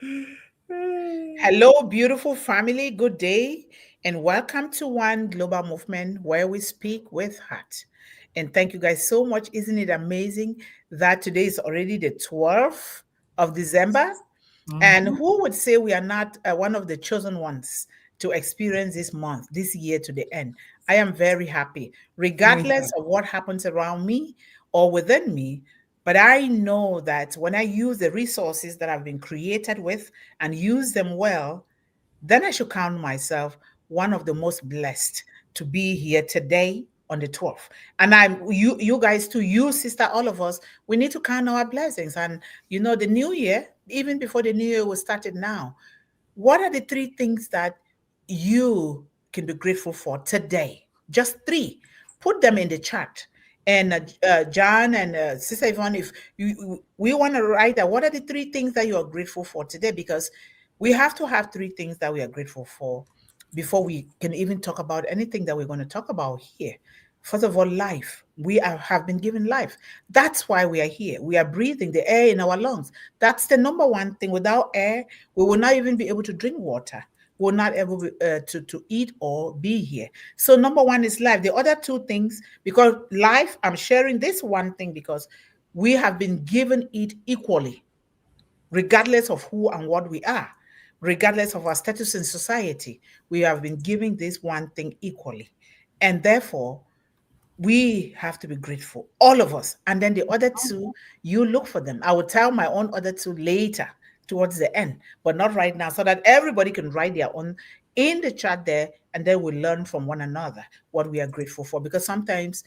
Hello, beautiful family. Good day, and welcome to One Global Movement where we speak with heart. And thank you guys so much. Isn't it amazing that today is already the 12th of December? And Mhm. who would say we are not one of the chosen ones to experience this month, this year to the end? I am very happy, Me regardless too. of what happens around me or within me. But I know that when I use the resources that I've been created with and use them well, then I should count myself one of the most blessed to be here today on the 12th. And you guys too, you sister, all of us, we need to count our blessings. And the new year, even before the new year was started now, what are the three things that you can be grateful for today? Just three. Put them in the chat. And John and Sister Yvonne, if we want to write that, what are the three things that you are grateful for today? Because we have to have three things that we are grateful for before we can even talk about anything that we're going to talk about here. First of all, life. Have been given life. That's why we are here. We are breathing the air in our lungs. That's the number one thing. Without air, we will not even be able to drink water. We will not able to eat or be here. So number one is life. The other two things, because life, I'm sharing this one thing because we have been given it equally, regardless of who and what we are, regardless of our status in society. We have been giving this one thing equally. And therefore, we have to be grateful, all of us. And then the other two, you look for them. I will tell my own other two later towards the end, but not right now, so that everybody can write their own in the chat there, and then we'll learn from one another what we are grateful for. Because sometimes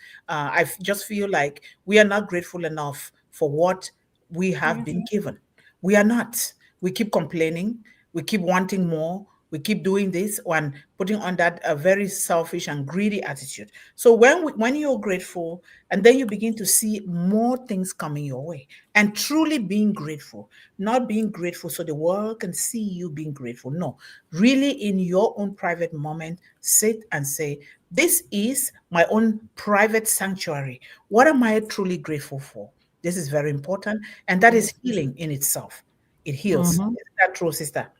just feel like we are not grateful enough for what we have Yeah. been given. We are not. We keep complaining. We keep wanting more. We keep doing this and putting on that a very selfish and greedy attitude. So when you're grateful, and then you begin to see more things coming your way, and truly being grateful, not being grateful so the world can see you being grateful. No, really in your own private moment, sit and say, "This is my own private sanctuary. What am I truly grateful for?" This is very important, and that is Yes. healing in itself. It heals. Mhm. Isn't that true, sister?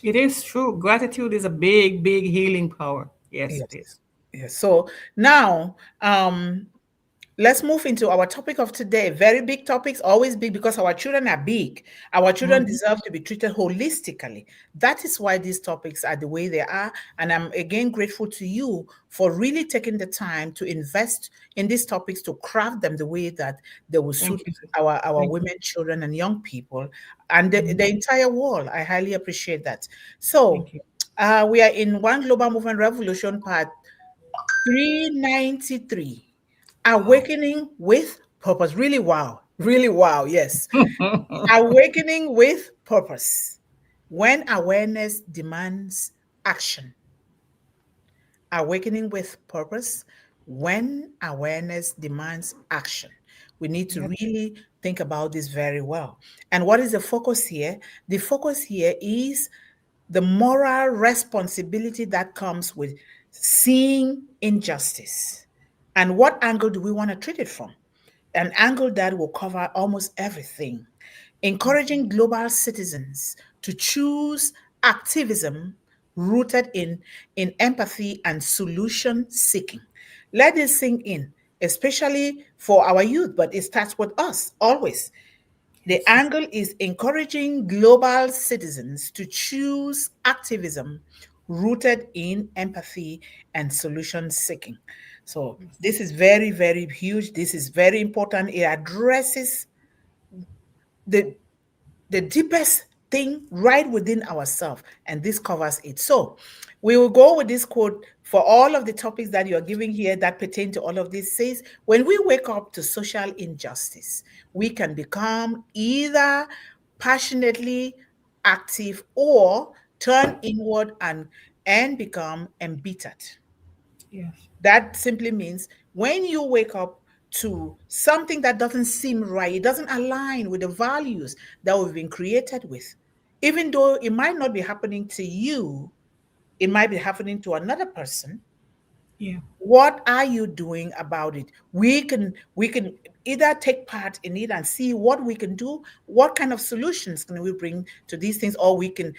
It is true. Gratitude is a big, big healing power. Yes, it is. Yes. Yes. So now, let's move into our topic of today. Very big topics, always big because our children are big. Our children Mhm. deserve to be treated holistically. That is why these topics are the way they are. And I'm again grateful to you for really taking the time to invest in these topics to craft them the way that they will suit Thank you, sister. our Thank you. women, children, and young people and the Mhm. entire world. I highly appreciate that. So, Thank you. we are in One Global Movement Revolution part 393. Wow. Awakening with purpose. Really wow. Really wow. Yes. Awakening with purpose. When awareness demands action. Awakening with purpose. When awareness demands action. We need to Yep. really think about this very well. And what is the focus here? The focus here is the moral responsibility that comes with seeing injustice. And what angle do we want to treat it from? An angle that will cover almost everything, encouraging global citizens to choose activism rooted in empathy and solution seeking. Let this sink in, especially for our youth, but it starts with us always. The Yes. angle is encouraging global citizens to choose activism rooted in empathy and solution seeking. So, this is very, very huge. This is very important. It addresses the the deepest thing right within ourselves, and this covers it. So we will go with this quote for all of the topics that you're giving here that pertain to all of this. Says, when we wake up to social injustice, we can become either passionately active or turn inward and become embittered. Yes. That simply means when you wake up to something that doesn't seem right, it doesn't align with the values that we've been created with, even though it might not be happening to you, it might be happening to another person. Yeah. What are you doing about it? We can either take part in it and see what we can do, what kind of solutions can we bring to these things, or we can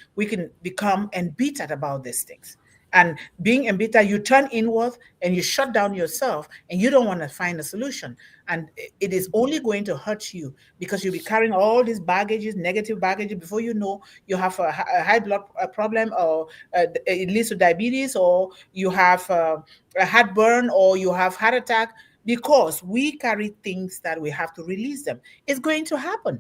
become embittered about these things. And being embittered, you turn inward and you shut down yourself, and you don't want to find a solution. And it is only going to hurt you, because you'll be carrying all these baggages, negative baggage. Before you know, you have a high blood problem, or it leads to diabetes, or you have a heartburn, or you have heart attack, because we carry things that we have to release them. It's going to happen.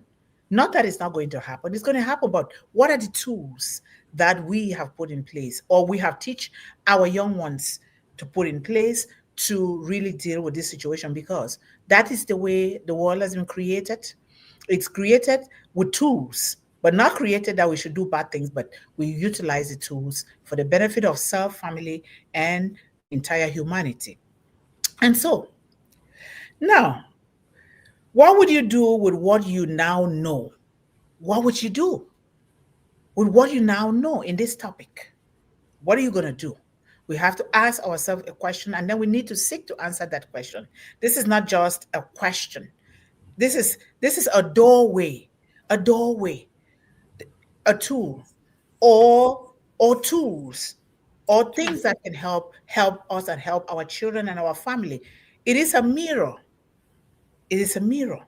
Not that it's not going to happen, it's going to happen. But what are the tools that we have put in place, or we have teach our young ones to put in place, to really deal with this situation? Because that is the way the world has been created. It's created with tools, but not created that we should do bad things, but we utilize the tools for the benefit of self, family, and the entire humanity. And so, now, what would you do with what you now know? What would you do with what you now know in this topic? What are you going to do? We have to ask ourselves a question, and then we need to seek to answer that question. This is not just a question. This is a doorway, a tool, or tools, or things that can help us and help our children and our family. It is a mirror. It is a mirror.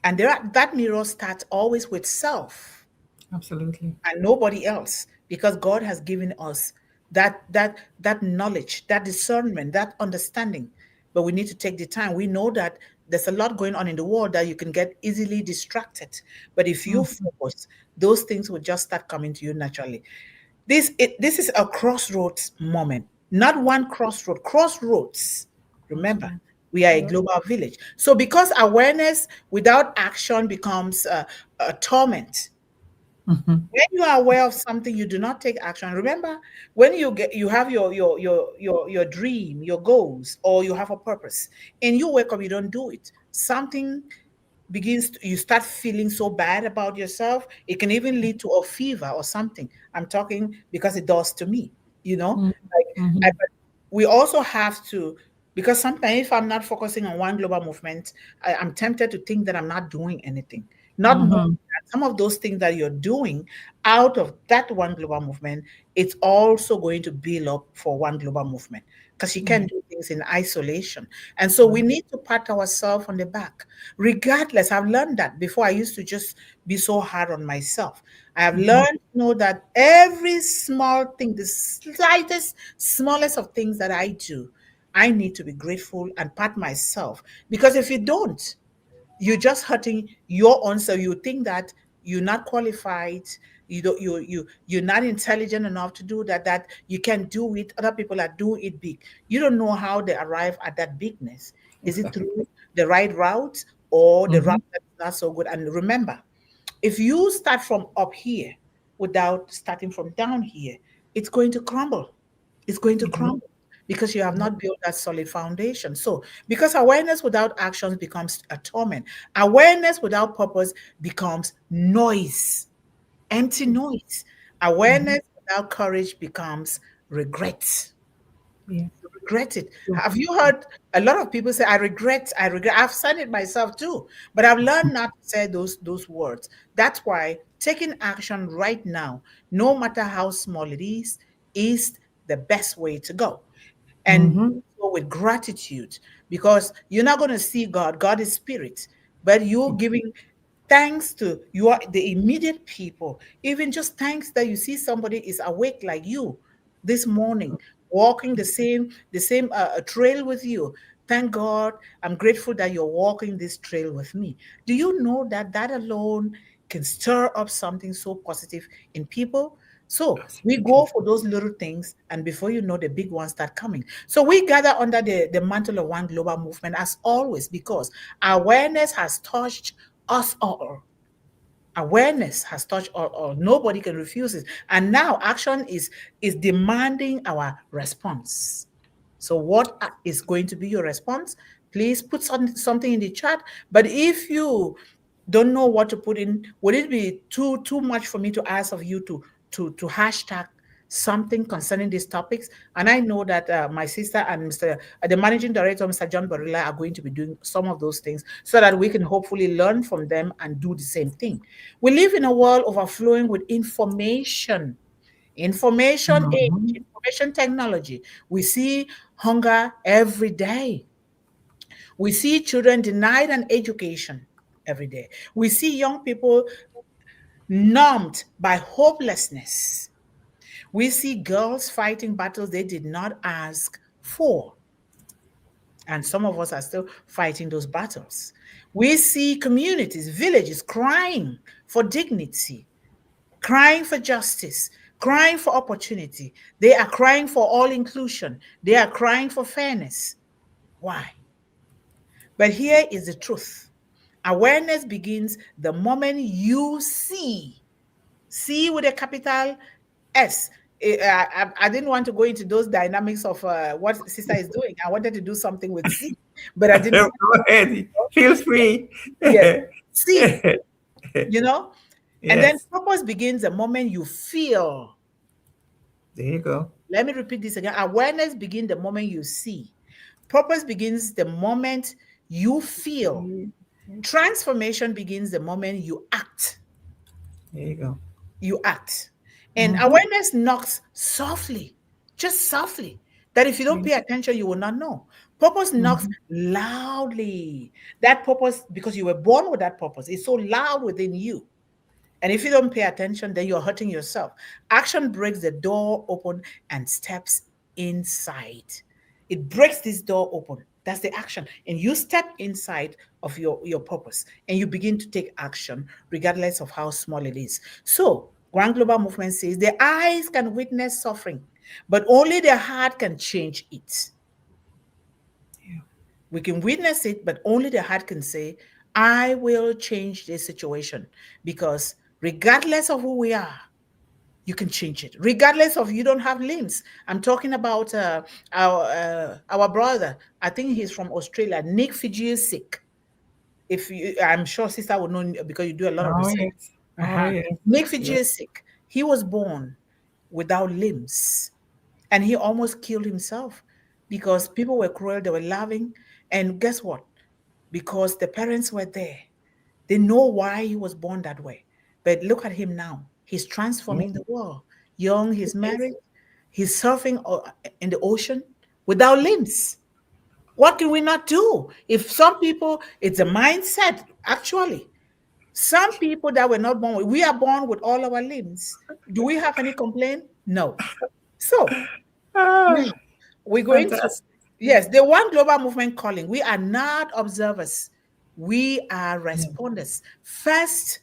And that mirror starts always with self Absolutely. and nobody else, because God has given us that knowledge, that discernment, that understanding. But we need to take the time. We know that there's a lot going on in the world, that you can get easily distracted. But if you Mhm. focus, those things will just start coming to you naturally. This is a crossroads moment, not one crossroad, crossroads. Remember, Crossroad. we are a Yeah. global village. So because awareness without action becomes a torment. Mhm. When you are aware of something, you do not take action. Remember, when you have your dream, your goals, or you have a purpose, and you wake up, you don't do it. Something you start feeling so bad about yourself. It can even lead to a fever or something. I'm talking because it does to me, you know. Mhm. Like, Mhm. but we also have to, because sometimes if I'm not focusing on one global movement, I'm tempted to think that I'm not doing anything, not knowing Mhm. that some of those things that you're doing out of that one global movement, it's also going to build up for one global movement, because you Yeah. can't do things in isolation. And so we need to pat ourselves on the back. Regardless, I've learned that. Before, I used to just be so hard on myself. I have Mhm. learned to know that every small thing, the slightest, smallest of things that I do, I need to be grateful and pat myself. Because if you don't, you're just hurting your own self. You think that you're not qualified, you're not intelligent enough to do that, that you can do it. Other people are doing it big. You don't know how they arrive at that bigness. Is it Exactly. through the right route, or the route Mhm. that's not so good? And remember, if you start from up here without starting from down here, it's going to crumble. It's going to Mhm. crumble, because you have Mhm. not built that solid foundation. So, because awareness without actions becomes a torment, awareness without purpose becomes noise, empty True. noise. Mhm. Awareness without courage becomes regret. Yeah. Regret it. True. Have you heard a lot of people say, I regret, I regret? I've said it myself too, but I've learned not to say those words. That's why taking action right now, no matter how small it is the best way to go. And Mhm. go with gratitude, because you're not going to see God. God is spirit, but you're giving thanks to the immediate people. Even just thanks that you see somebody is awake like you this morning, walking the same trail with you. Thank God. I'm grateful that you're walking this trail with me. Do you know that that alone can stir up something so positive in people? So we Absolutely. go for those little things, and before you know, the big ones start coming. So we gather under the mantle of one global movement as always, because awareness has touched us all. Awareness has touched all. Nobody can refuse it. And now action is demanding our response. So what is going to be your response? Please put something in the chat. But if you don't know what to put in, would it be too much for me to ask of you to hashtag something concerning these topics. And I know that my sister and the managing director, Mr. John Barilla, are going to be doing some of those things so that we can hopefully learn from them and do the same thing. We live in a world overflowing with information age, Mhm. information technology. We see hunger every day. We see children denied an education every day. We see young people numbed by hopelessness. We see girls fighting battles they did not ask for. And some of us are still fighting those battles. We see communities, villages crying for dignity, crying for justice, crying for opportunity. They are crying for all inclusion. They are crying for fairness. Why? But here is the truth. Awareness begins the moment you see with a capital S. I didn't want to go into those dynamics of what sister is doing. I wanted to do something with C, but I didn't Go want ahead. to. Feel Yes, free. yes. See, Yes. you know, and then purpose begins the moment you feel. There you go. Let me repeat this again. Awareness begins the moment you see. Purpose begins the moment you feel. There Transformation begins the moment you act. you go. You act. And Mm-hmm. awareness knocks softly, just softly, that if you don't pay attention, you will not know. Purpose knocks Mm-hmm. loudly. That purpose, because you were born with that purpose, is so loud within you. And if you don't pay attention, then you're hurting yourself. Action breaks the door open and steps inside. It breaks this door open. That's the action. And you step inside of your purpose and you begin to take action, regardless of how small it is. So, Grand Global Movement says the eyes can witness suffering, but only the heart can change it. Yeah. We can witness it, but only the heart can say, I will change this situation. Because regardless of who we are, you can change it. Regardless of you don't have limbs. I'm talking about our brother. I think he's from Australia, Nick Fujisik. If you, I'm sure sister would know because you do a lot of Oh research. yes. Oh Uh-huh. yes. Nick Yes. Fujisik, he was born without limbs and he almost killed himself because people were cruel, they were loving. And guess what? Because the parents were there. They know why he was born that way. But look at him now. He's Yeah. transforming the world. Young, he's Yes. married, he's surfing in the ocean without limbs. What can we not do? If some people, it's a mindset, actually. Some people that were not born, we are born with all our limbs. Do we have any complaint? No. So now Ah, we're going to, fantastic. yes, the One Global Movement calling. We are not observers. We are Yeah. responders. First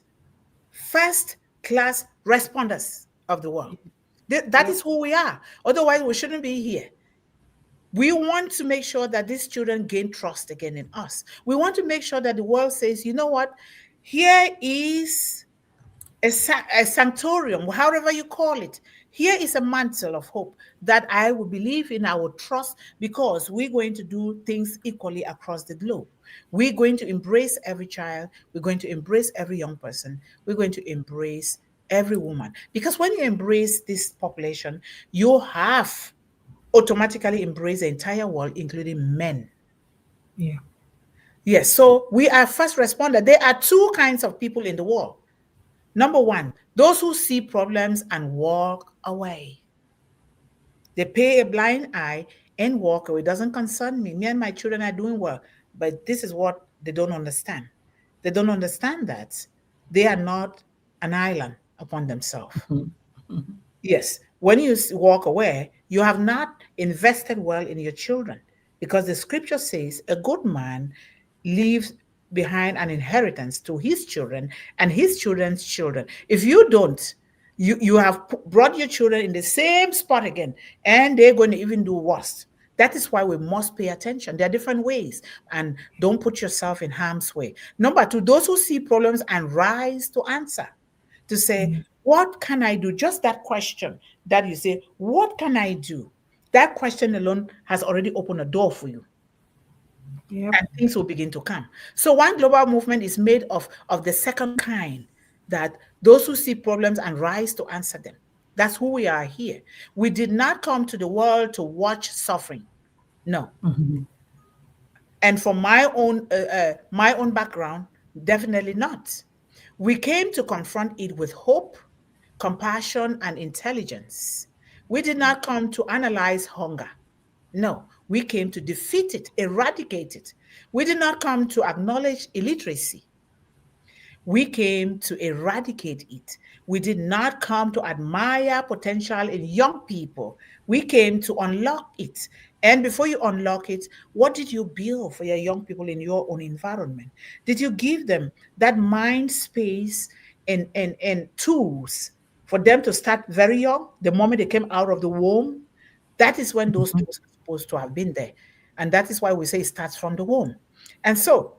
class responders of the world. That Yep. is who we are. Otherwise, we shouldn't be here. We want to make sure that these children gain trust again in us. We want to make sure that the world says, you know what? Here is a sanctorium, however you call it. Here is a mantle of hope that I will believe in, I will trust, because we're going to do things equally across the globe. We're going to embrace every child. We're going to embrace every young person. We're going to embrace every woman. Because when you embrace this population, you have automatically embraced the entire world, including men. Yeah. Yes, so we are first responder. There are two kinds of people in the world. Number one, those who see problems and walk away. They pay a blind eye and walk away. It doesn't concern me. Me and my children are doing well. But this is what they don't understand. They don't understand that they are not an island upon themselves. Mhm. Yes, when you walk away, you have not invested well in your children because the scripture says a good man leaves behind an inheritance to his children and his children's children. If you don't, you have brought your children in the same spot again, and they're going to even do worse. That is why we must pay attention. There are different ways, and don't put yourself in harm's way. Number two, those who see problems and rise to answer, to say, Yeah. what can I do? Just that question that you say, what can I do? That question alone has already opened a door for you Yep. and things will begin to come. So one global movement is made of the second kind, that those who see problems and rise to answer them. That's who we are here. We did not come to the world to watch suffering. No. And from my own background, definitely not. We came to confront it with hope, compassion, and intelligence. We did not come to analyze hunger. No, we came to defeat it, eradicate it. We did not come to acknowledge illiteracy. We came to eradicate it. We did not come to admire potential in young people. We came to unlock it. And before you unlock it, what did you build for your young people in your own environment? Did you give them that mind space and tools for them to start very young, the moment they came out of the womb? That is when those tools are supposed to have been there. And that is why we say it starts from the womb. And so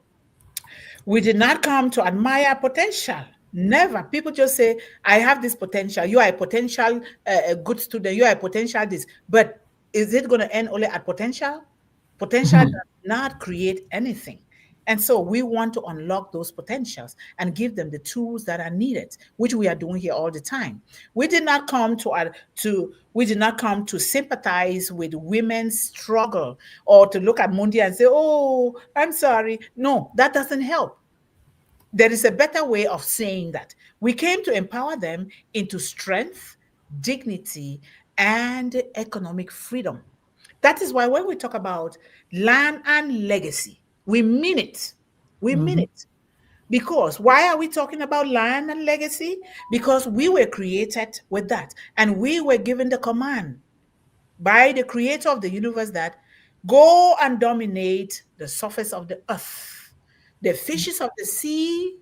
we did not come to admire potential. Never. People just say, I have this potential. You are a potential a good student. You are a potential this. But is it going to end only at potential? Potential does not create anything. And so we want to unlock those potentials and give them the tools that are needed, which we are doing here all the time. We did not come we did not come to sympathize with women's struggle or to look at Mundih and say, "Oh, I'm sorry." No, that doesn't help. There is a better way of saying that. We came to empower them into strength, dignity, and economic freedom. That is why when we talk about land and legacy, we mean it. We mean it. Because why are we talking about land and legacy? Because we were created with that. And we were given the command by the creator of the universe that go and dominate the surface of the earth. The fishes of the sea,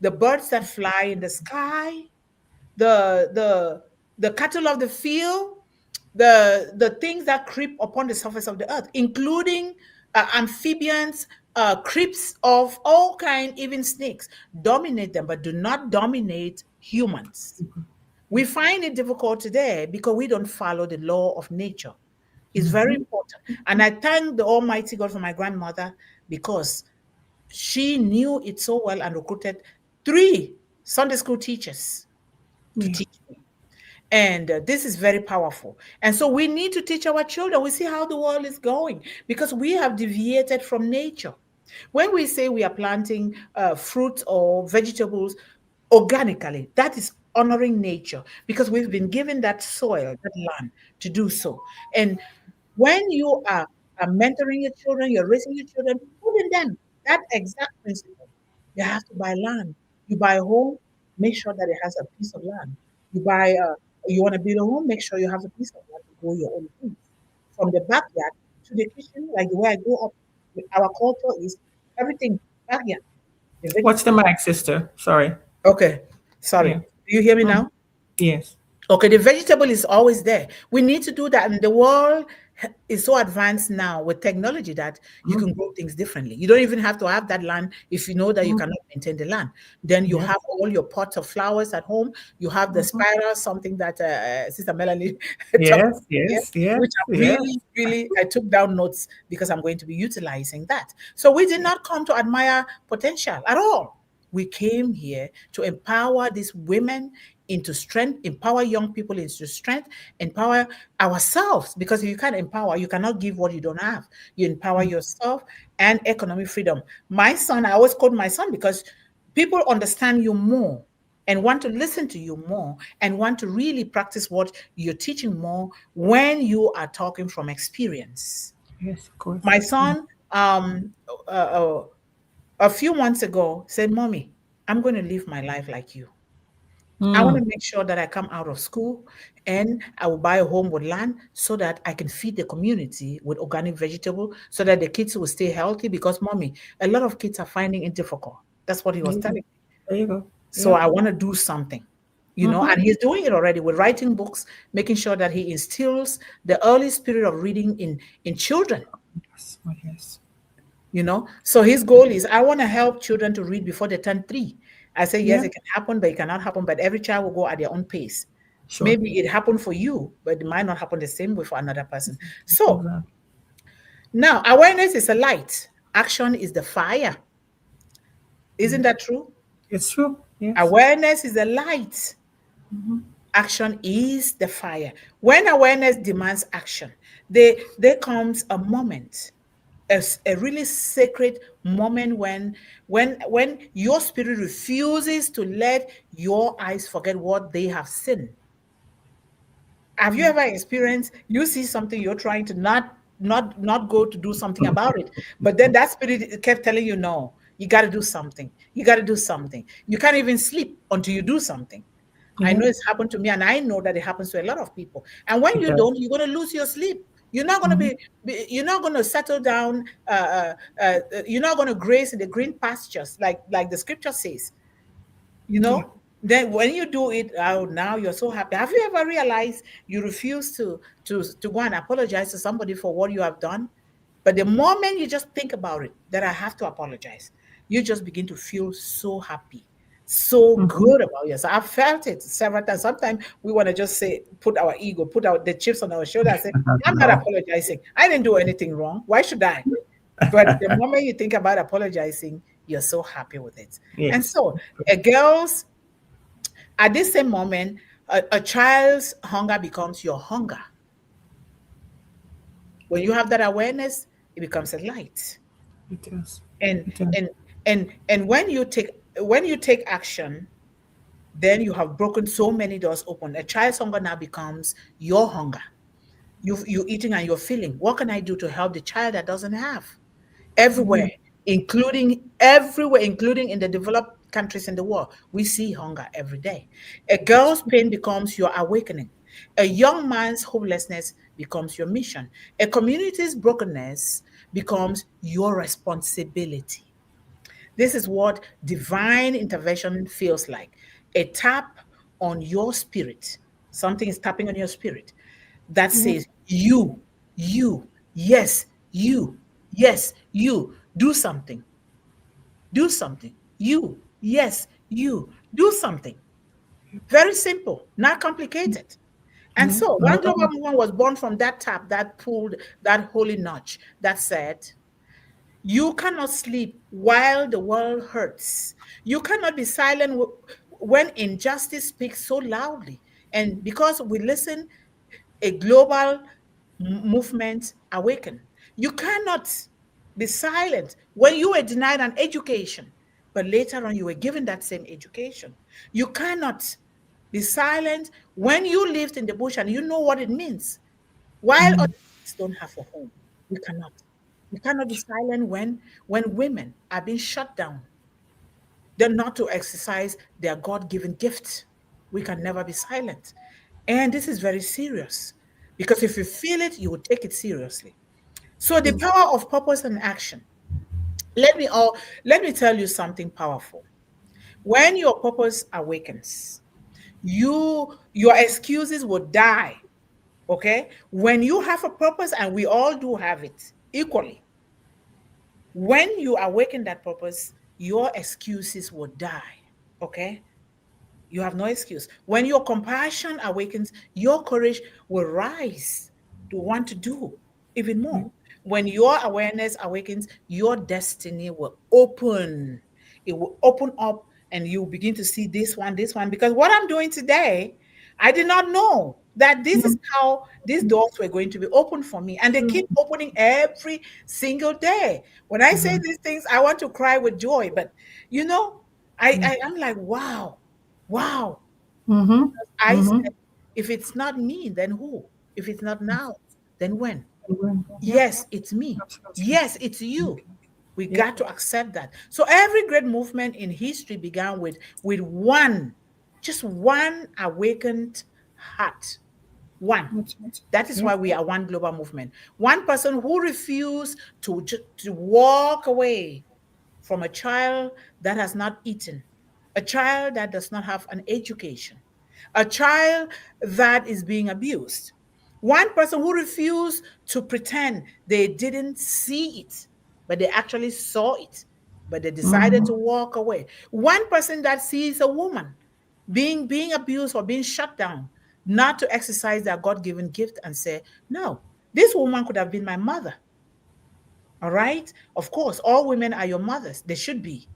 the birds that fly in the sky, the cattle of the field, the things that creep upon the surface of the earth, including amphibians, creeps of all kind, even snakes. Dominate them, but do not dominate humans. We find it difficult today because we don't follow the law of nature. It's very important. And I thank the Almighty God for my grandmother because she knew it so well and recruited 3 Sunday school teachers to Yeah. teach me. And this is very powerful. And so we need to teach our children. We see how the world is going because we have deviated from nature. When we say we are planting fruit or vegetables organically, that is honoring nature because we've been given that soil, that land to do so. And when you are mentoring your children, you're raising your children, put in them that exact principle. You have to buy land. You buy a home, make sure that it has a piece of land. You want to build a home, make sure you have a piece of land to grow your own things. From the backyard to the kitchen, like the way I grew up, our culture is everything backyard. The Watch vegetable. the mic, sister. Sorry. Okay, sorry. Yeah. Do you hear me Mhm. now? Yes. Okay, the vegetable is always there. We need to do that. And the world is so advanced now with technology that you can grow things differently. You don't even have to have that land if you know that you cannot maintain the land. Then you Yes. have all your pots of flowers at home. You have the spiral, something that Sister Melanie talked Yes. about here, Yes. Yes. which I Yes. really, I took down notes because I'm going to be utilizing that. So we did not come to admire potential at all. We came here to empower these women into strength, empower young people into strength, empower ourselves. Because if you can't empower, you cannot give what you don't have. You empower yourself and economic freedom. My son, I always quote my son because people understand you more and want to listen to you more and want to really practice what you're teaching more when you are talking from experience. Yes. Of course. My son, uh, uh, a few months ago, said, "Mommy, I'm going to live my life like you. I want to make sure that I come out of school and I will buy a home with land so that I can feed the community with organic vegetable so that the kids will stay healthy because mommy, a lot of kids are finding it difficult." That's what he There was you go. telling me. There you go. So Yep. I want to do something, Mm-hmm. and he's doing it already with writing books, making sure that he instills the early spirit of reading in children. Yes. Oh, yes. So his goal is I want to help children to read before they turn 3. I say, yes, Yeah. it can happen, but it cannot happen. But every child will go at their own pace. Sure. Maybe it happened for you, but it might not happen the same way for another person. So Exactly. now awareness is a light, action is the fire. Isn't that true? It's true. Yes. Awareness is a light, Action is the fire. When awareness demands action, there comes a moment, a really sacred moment when your spirit refuses to let your eyes forget what they have seen. Have you ever experienced you see something you're trying to not go to do something about it, but then that spirit kept telling you no, you got to do something. You got to do something. You can't even sleep until you do something. I Yeah, know it's happened to me, and I know that it happens to a lot of people. And when it you does. don't, you're going to lose your sleep. You're not going to Mm-hmm. you're not going to settle down. You're not going to graze in the green pastures, like the scripture says. You Yeah. know. Then when you do it, oh, now you're so happy. Have you ever realized you refuse to go and apologize to somebody for what you have done? But the moment you just think about it, that I have to apologize, you just begin to feel so happy, so Mm-hmm. good about yourself. I've felt it several times. Sometimes we want to just say, put our ego, put out the chips on our shoulder and say, I'm not No. apologizing. I didn't do anything wrong. Why should I? But the moment you think about apologizing, you're so happy with it. And Yes. so, girls, at this same moment, a child's hunger becomes your hunger. When you have that awareness, it becomes a light. It does. And It does. and when you take action, then you have broken so many doors open. A child's hunger now becomes your hunger. You're eating and you're feeling. What can I do to help the child that doesn't have? Everywhere, Mm-hmm. including in the developed countries in the world, we see hunger every day. A girl's pain becomes your awakening. A young man's hopelessness becomes your mission. A community's brokenness becomes your responsibility. This is what divine intervention feels like: a tap on your spirit. Something is tapping on your spirit that says, you, yes, you, do something, do something. You, yes, you, do something. Very simple, not complicated. And Yeah. so one Not global all. movement was born from that tap that pulled that holy notch that said, you cannot sleep while the world hurts. You cannot be silent when injustice speaks so loudly. And because we listen, a global movement awaken. You cannot be silent when you were denied an education, but later on you were given that same education. You cannot be silent when you lived in the bush and you know what it means, while Mm. others don't have a home. We cannot. We cannot be silent when women are being shut down. They're not to exercise their God-given gift. We can never be silent. And this is very serious because if you feel it, you will take it seriously. So the Yes. power of purpose and action. Let me all let me tell you something powerful. When your purpose awakens, your excuses will die. Okay? When you have a purpose, and we all do have it equally, when you awaken that purpose, your excuses will die. Okay? You have no excuse. When your compassion awakens, your courage will rise to want to do even more. When your awareness awakens, your destiny will open. It will open up, and you begin to see this one. Because what I'm doing today, I did not know that this is how these doors were going to be open for me. And they keep opening every single day. When I say these things, I want to cry with joy. But you know, I am like, wow, wow. Mm-hmm. I Mm-hmm. said, if it's not me, then who? If it's not now, then when? Yeah. Yes, it's me. Absolutely. Yes, it's you. We Yeah. got to accept that. So every great movement in history began with one, just one awakened heart. One. That's right. That is Yeah. why we are one global movement. One person who refused to walk away from a child that has not eaten, a child that does not have an education, a child that is being abused. One person who refused to pretend they didn't see it, but they actually saw it, but they decided Mm-hmm. to walk away. One person that sees a woman being abused or being shut down, not to exercise their God-given gift and say, no, this woman could have been my mother. All right. Of course, all women are your mothers. They should be.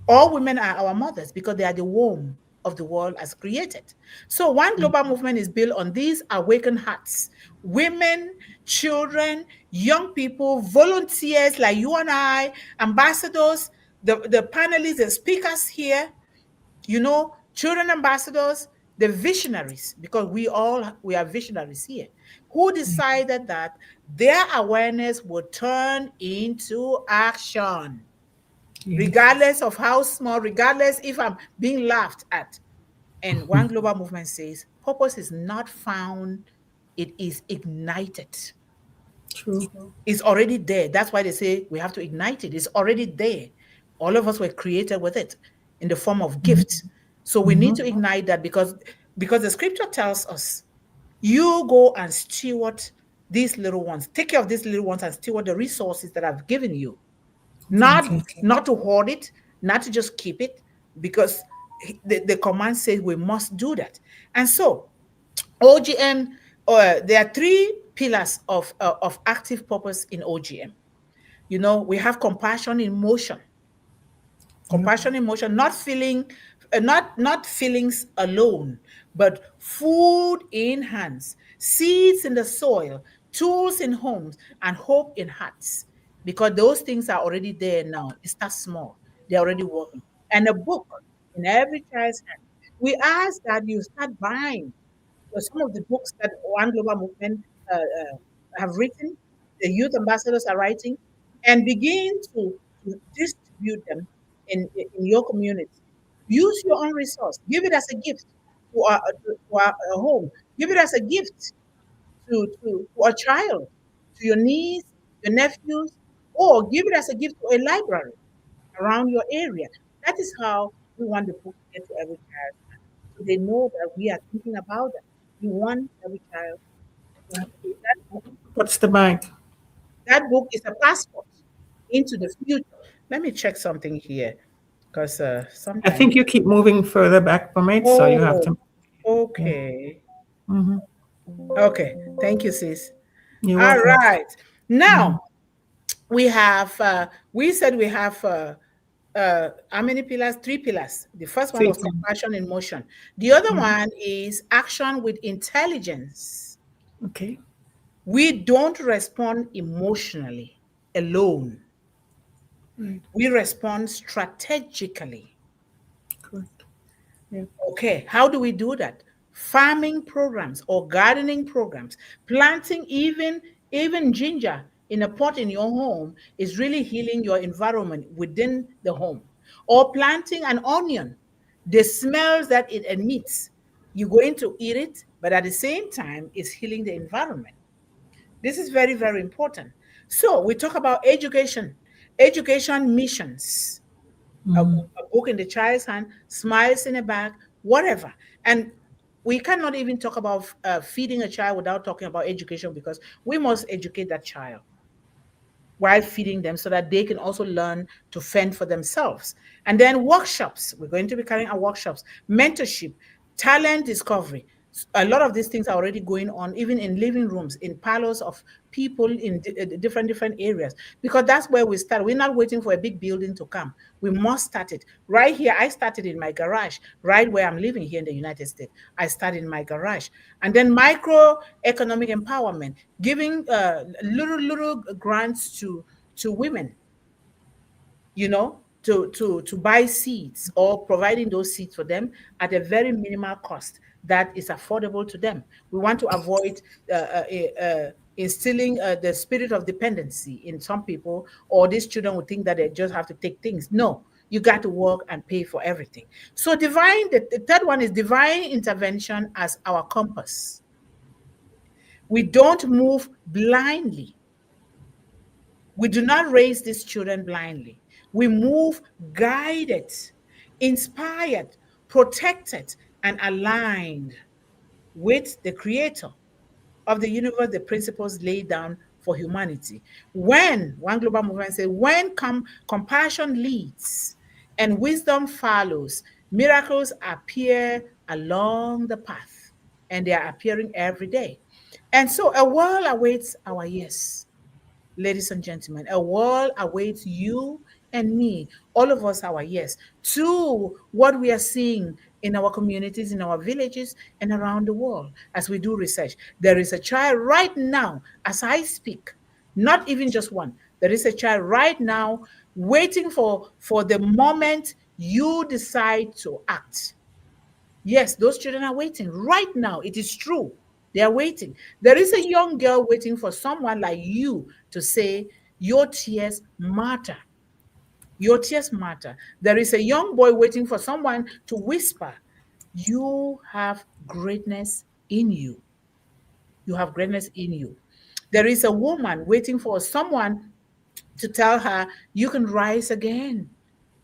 All women are our mothers because they are the womb of the world as created. So one global movement is built on these awakened hearts. Women, children, young people, volunteers like you and I, ambassadors, the panelists and speakers here, children ambassadors, the visionaries, because we are visionaries here, who decided that their awareness would turn into action, Yes. regardless of how small, regardless if I'm being laughed at. And one global movement says purpose is not found, it is ignited. True. It's already there. That's why they say we have to ignite it. It's already there. All of us were created with it in the form of gifts. So we need to ignite that, because the scripture tells us, you go and steward these little ones. Take care of these little ones and steward the resources that I've given you. Not Exactly. not to hoard it, not to just keep it, because the command says we must do that. And so OGM, there are three pillars of active purpose in OGM. We have compassion in motion. Yep. Compassion in motion, not feeling, not feelings alone, but food in hands, seeds in the soil, tools in homes, and hope in hearts. Because those things are already there now. It starts small. They're already working. And a book in every child's hand. We ask that you start buying some of the books that One Global Movement have written, the youth ambassadors are writing, and begin to distribute them in your community. Use your own resource. Give it as a gift to our home. Give it as a gift to a child, to your niece, your nephews, or give it as a gift to a library around your area. That is how we want the book to get to every child. So they know that we are thinking about them. We want every child to have that book. What's the bank? That book is a passport into the future. Let me check something here, because I sometimes. think you keep moving further back from it, so you have Oh, to. Yeah. okay. Mm-hmm. Okay. Thank you, sis. You're All welcome. right. Now we said we have how many pillars? Three pillars. The first one Three was things. compassion in motion. The other Mhm. one is action with intelligence. Okay. We don't respond emotionally alone. Right. We respond strategically. Correct. Yeah. Okay, how do we do that? Farming programs or gardening programs, planting even ginger in a pot in your home is really healing your environment within the home. Or planting an onion, the smells that it emits, you're going to eat it, but at the same time, it's healing the environment. This is very, very important. So we talk about education missions, a book in the child's hand, smiles in the bag, whatever. And we cannot even talk about feeding a child without talking about education, because we must educate that child while feeding them so that they can also learn to fend for themselves. And then workshops, we're going to be carrying our workshops, mentorship, talent discovery. A lot of these things are already going on, even in living rooms, in parlors of people in different areas, because that's where we start. We're not waiting for a big building to come. We must start it right here. I started in my garage, right where I'm living here in the United States. I started in my garage. And then micro economic empowerment, giving little grants to women, to buy seeds, or providing those seeds for them at a very minimal cost that is affordable to them. We want to avoid instilling the spirit of dependency in some people, or these children would think that they just have to take things. No, you got to work and pay for everything. So the third one is divine intervention as our compass. We don't move blindly. We do not raise these children blindly. We move guided, inspired, protected, and aligned with the creator of the universe, the principles laid down for humanity. When one global movement says, when compassion leads and wisdom follows, miracles appear along the path, and they are appearing every day. And so a world awaits our yes. Ladies and gentlemen, a world awaits you and me, all of us, our yes, to what we are seeing in our communities, in our villages, and around the world as we do research. There is a child right now, as I speak, not even just one. There is a child right now waiting for the moment you decide to act. Yes, those children are waiting right now. It is true. They are waiting. There is a young girl waiting for someone like you to say, your tears matter. Your tears matter. There is a young boy waiting for someone to whisper, you have greatness in you. You have greatness in you. There is a woman waiting for someone to tell her, you can rise again.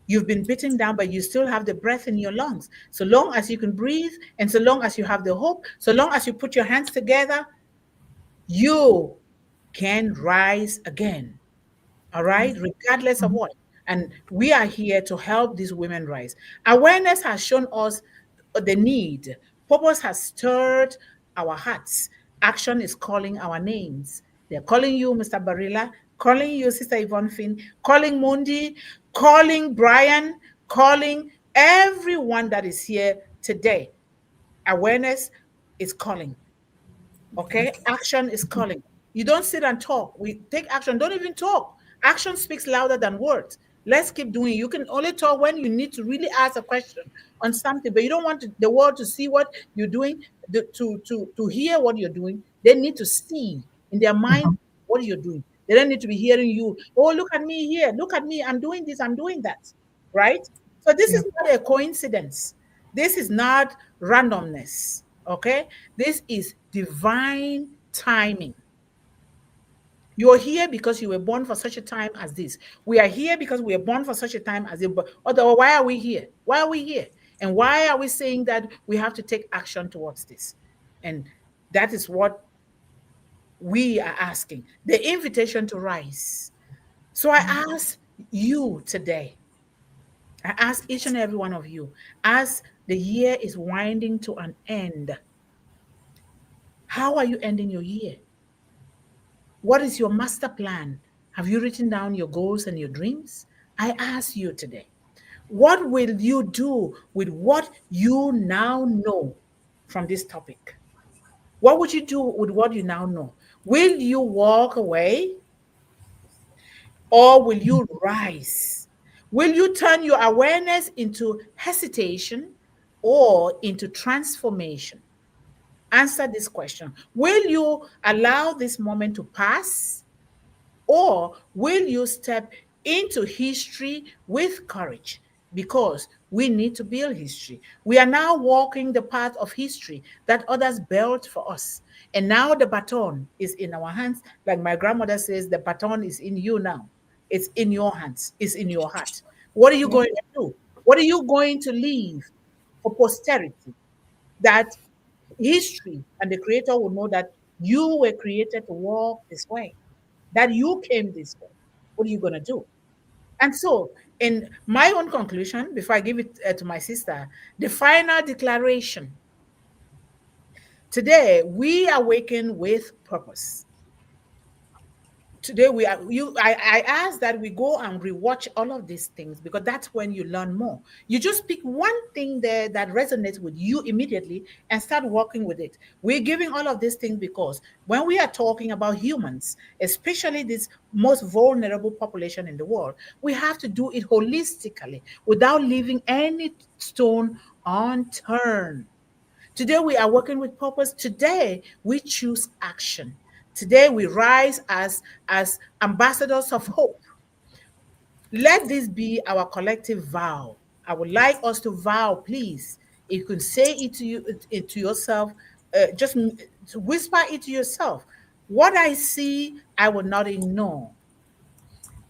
You've been beaten down, but you still have the breath in your lungs. So long as you can breathe, and so long as you have the hope, so long as you put your hands together, you can rise again. All right, regardless of what. And we are here to help these women rise. Awareness has shown us the need. Purpose has stirred our hearts. Action is calling our names. They're calling you, Mr. Barilla, calling you, Sister Yvonne Finn, calling Mundih, calling Brian, calling everyone that is here today. Awareness is calling. Okay, action is calling. You don't sit and talk. We take action. Don't even talk. Action speaks louder than words. Let's keep doing. You can only talk when you need to really ask a question on something, but you don't want the world to see what you're doing, to hear what you're doing. They need to see in their mind what you're doing. They don't need to be hearing you. Oh, look at me here. Look at me. I'm doing this. I'm doing that. Right? So this Yeah. is not a coincidence. This is not randomness. Okay? This is divine timing. You're here because you were born for such a time as this. We are here because we are born for such a time as this. But otherwise, why are we here? Why are we here? And why are we saying that we have to take action towards this? And that is what we are asking, the invitation to rise. So I ask you today, I ask each and every one of you, as the year is winding to an end, how are you ending your year? What is your master plan? Have you written down your goals and your dreams? I ask you today, what will you do with what you now know from this topic? What would you do with what you now know? Will you walk away or will you rise? Will you turn your awareness into hesitation or into transformation? Answer this question. Will you allow this moment to pass, or will you step into history with courage? Because we need to build history. We are now walking the path of history that others built for us. And now the baton is in our hands. Like my grandmother says, the baton is in you now. It's in your hands, it's in your heart. What are you Yeah. going to do? What are you going to leave for posterity? That history and the creator will know that you were created to walk this way, that you came this way. What are you going to do? And so, in my own conclusion, before I give it to my sister, the final declaration today, we awaken with purpose. Today we are you I ask that we go and rewatch all of these things, because that's when you learn more. You just pick one thing there that resonates with you immediately and start working with it. We're giving all of these things because when we are talking about humans, especially this most vulnerable population in the world, we have to do it holistically without leaving any stone unturned. Today we are working with purpose. Today we choose action. Today we rise as ambassadors of hope. Let this be our collective vow. I would like us to vow, please. You can say it to you, it to yourself. Just to whisper it to yourself. What I see, I will not ignore.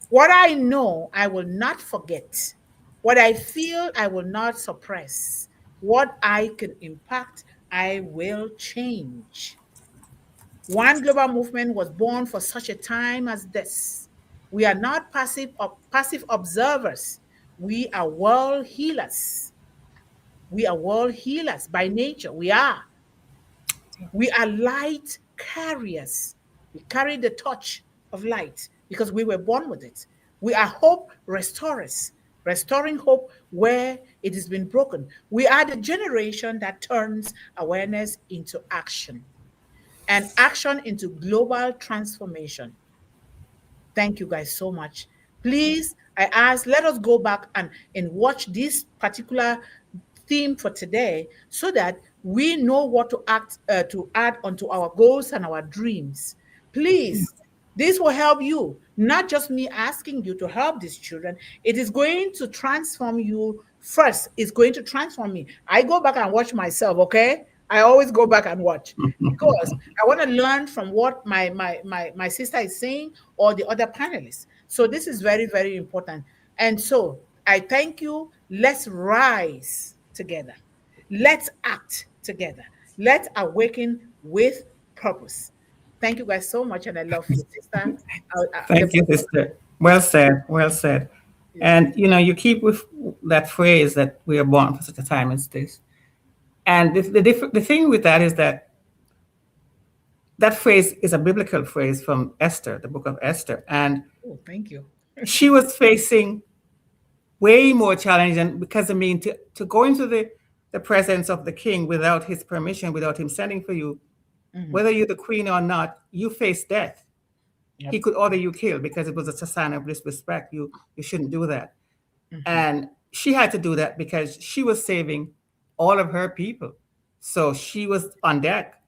What I know, I will not forget. What I feel, I will not suppress. What I can impact, I will change. One global movement was born for such a time as this. We are not passive observers. We are world healers. We are world healers by nature. We are. We are light carriers. We carry the touch of light because we were born with it. We are hope restorers. restoring hope where it has been broken. We are the generation that turns awareness into action and action into global transformation. Thank you guys so much. Please, I ask, let us go back and watch this particular theme for today so that we know what to add onto our goals and our dreams. Please, this will help you, not just me asking you to help these children. It is going to transform you first. It's going to transform me. I go back and watch myself, okay? I always go back and watch because I want to learn from what my sister is saying or the other panelists. So this is very, very important. And so I thank you. Let's rise together. Let's act together. Let's awaken with purpose. Thank you guys so much, and I love you, sister. Thank you, sister. Well said. Well said. And you keep with that phrase that we are born for such a time as this. And the thing with that is that that phrase is a biblical phrase from Esther, the book of Esther. And Oh, thank you. she was facing way more challenging because, I mean, to go into the presence of the king without his permission, without him sending for you, whether you're the queen or not, you face death. Yep. He could order you killed because it was a sign of disrespect. You shouldn't do that. And she had to do that because she was saving all of her people. So she was on deck.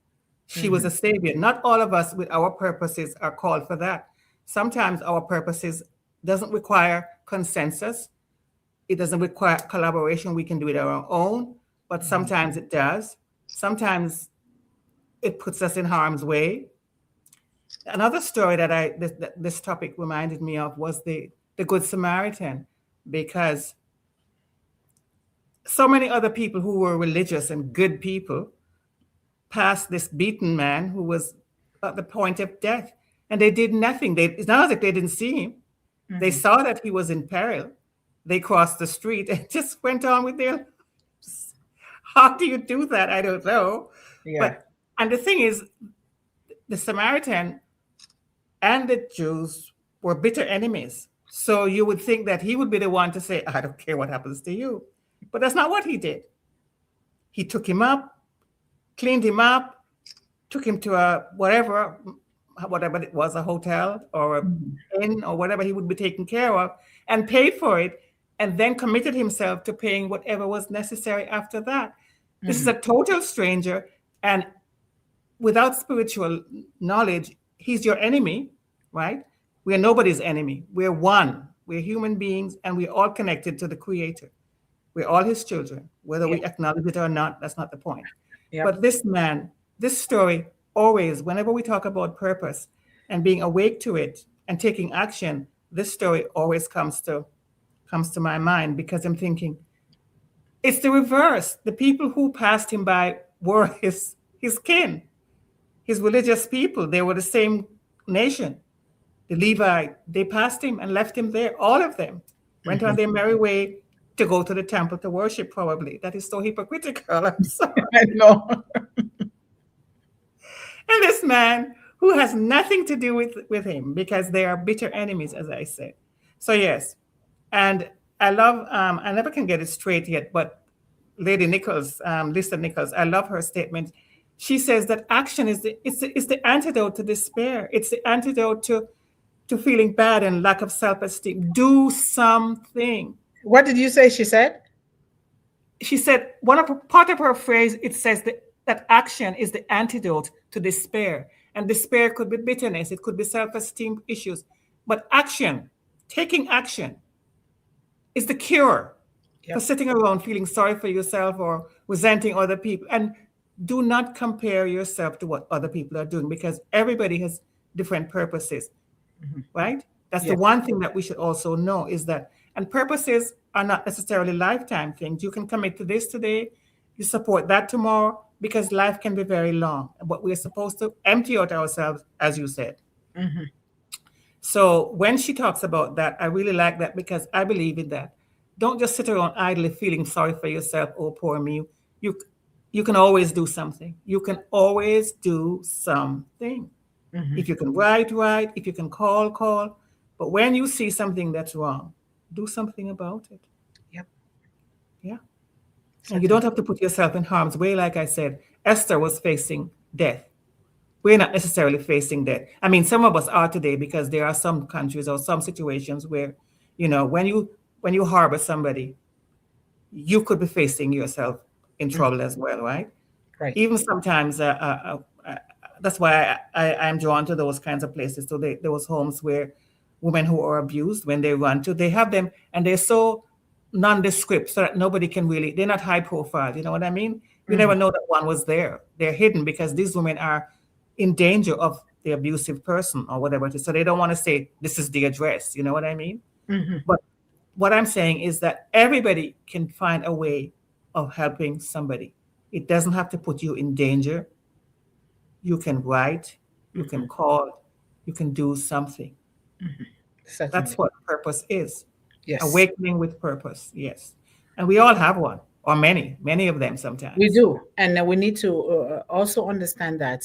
She was a savior. Not all of us with our purposes are called for that. Sometimes our purposes doesn't require consensus. It doesn't require collaboration. We can do it on our own, but sometimes it does. Sometimes it puts us in harm's way. Another story that this topic reminded me of was the Good Samaritan, because so many other people who were religious and good people passed this beaten man who was at the point of death, and they did nothing. It's not as if they didn't see him. They saw that he was in peril. They crossed the street and just went on with their lives. How do you do that? I don't know. Yeah. And the thing is, the Samaritan and the Jews were bitter enemies. So you would think that he would be the one to say, I don't care what happens to you. But that's not what he did. He took him up, cleaned him up, took him to whatever it was, a hotel or an inn or whatever he would be taken care of, and paid for it, and then committed himself to paying whatever was necessary after that. This is a total stranger, and without spiritual knowledge, he's your enemy, right? We are nobody's enemy. We're one. We're human beings, and we're all connected to the Creator. We're all his children, whether we acknowledge it or not. That's not the point. Yep. But this man, this story, always, whenever we talk about purpose and being awake to it and taking action, this story always comes to my mind, because I'm thinking it's the reverse. The people who passed him by were his kin, his religious people. They were the same nation. The Levite, they passed him and left him there. All of them went on their merry way to go to the temple to worship, probably. That is so hypocritical. I'm sorry. I know. And this man who has nothing to do with him, because they are bitter enemies, as I said. So yes, and I love, I never can get it straight yet, but Lady Nichols, Lisa Nichols, I love her statement. She says that action is the antidote to despair. It's the antidote to feeling bad and lack of self-esteem. Do something. What did you say she said? She said, part of her phrase, it says that action is the antidote to despair. And despair could be bitterness, it could be self-esteem issues. But action, taking action, is the cure for sitting around feeling sorry for yourself or resenting other people. And do not compare yourself to what other people are doing, because everybody has different purposes, right? That's the one thing that we should also know, is that, and purposes are not necessarily lifetime things. You can commit to this today, you support that tomorrow, because life can be very long. But we're supposed to empty out ourselves, as you said. So when she talks about that, I really like that, because I believe in that. Don't just sit around idly feeling sorry for yourself, oh, poor me. You can always do something. You can always do something. If you can write, if you can call. But when you see something that's wrong, do something about it. Yep. Yeah. And you Certainly. don't have to put yourself in harm's way. Like I said, Esther was facing death. We're not necessarily facing death. I mean, some of us are today because there are some countries or some situations where, when you harbor somebody, you could be facing yourself in Mm. trouble as well, right? Right. Even sometimes, that's why I'm drawn to those kinds of places. So those homes where women who are abused, when they run to, they have them and they're so nondescript so that nobody can really, they're not high profile. You know what I mean? You never Mhm. know that one was there. They're hidden because these women are in danger of the abusive person or whatever it is. So they don't want to say, this is the address. You know what I mean? Mhm. But what I'm saying is that everybody can find a way of helping somebody. It doesn't have to put you in danger. You can write, you can Mhm. call, you can do something. Mhm. That's Certainly. what purpose is. Yes. Awakening with purpose, yes. And we all have one, or many of them We sometimes. do, and we need to also understand that,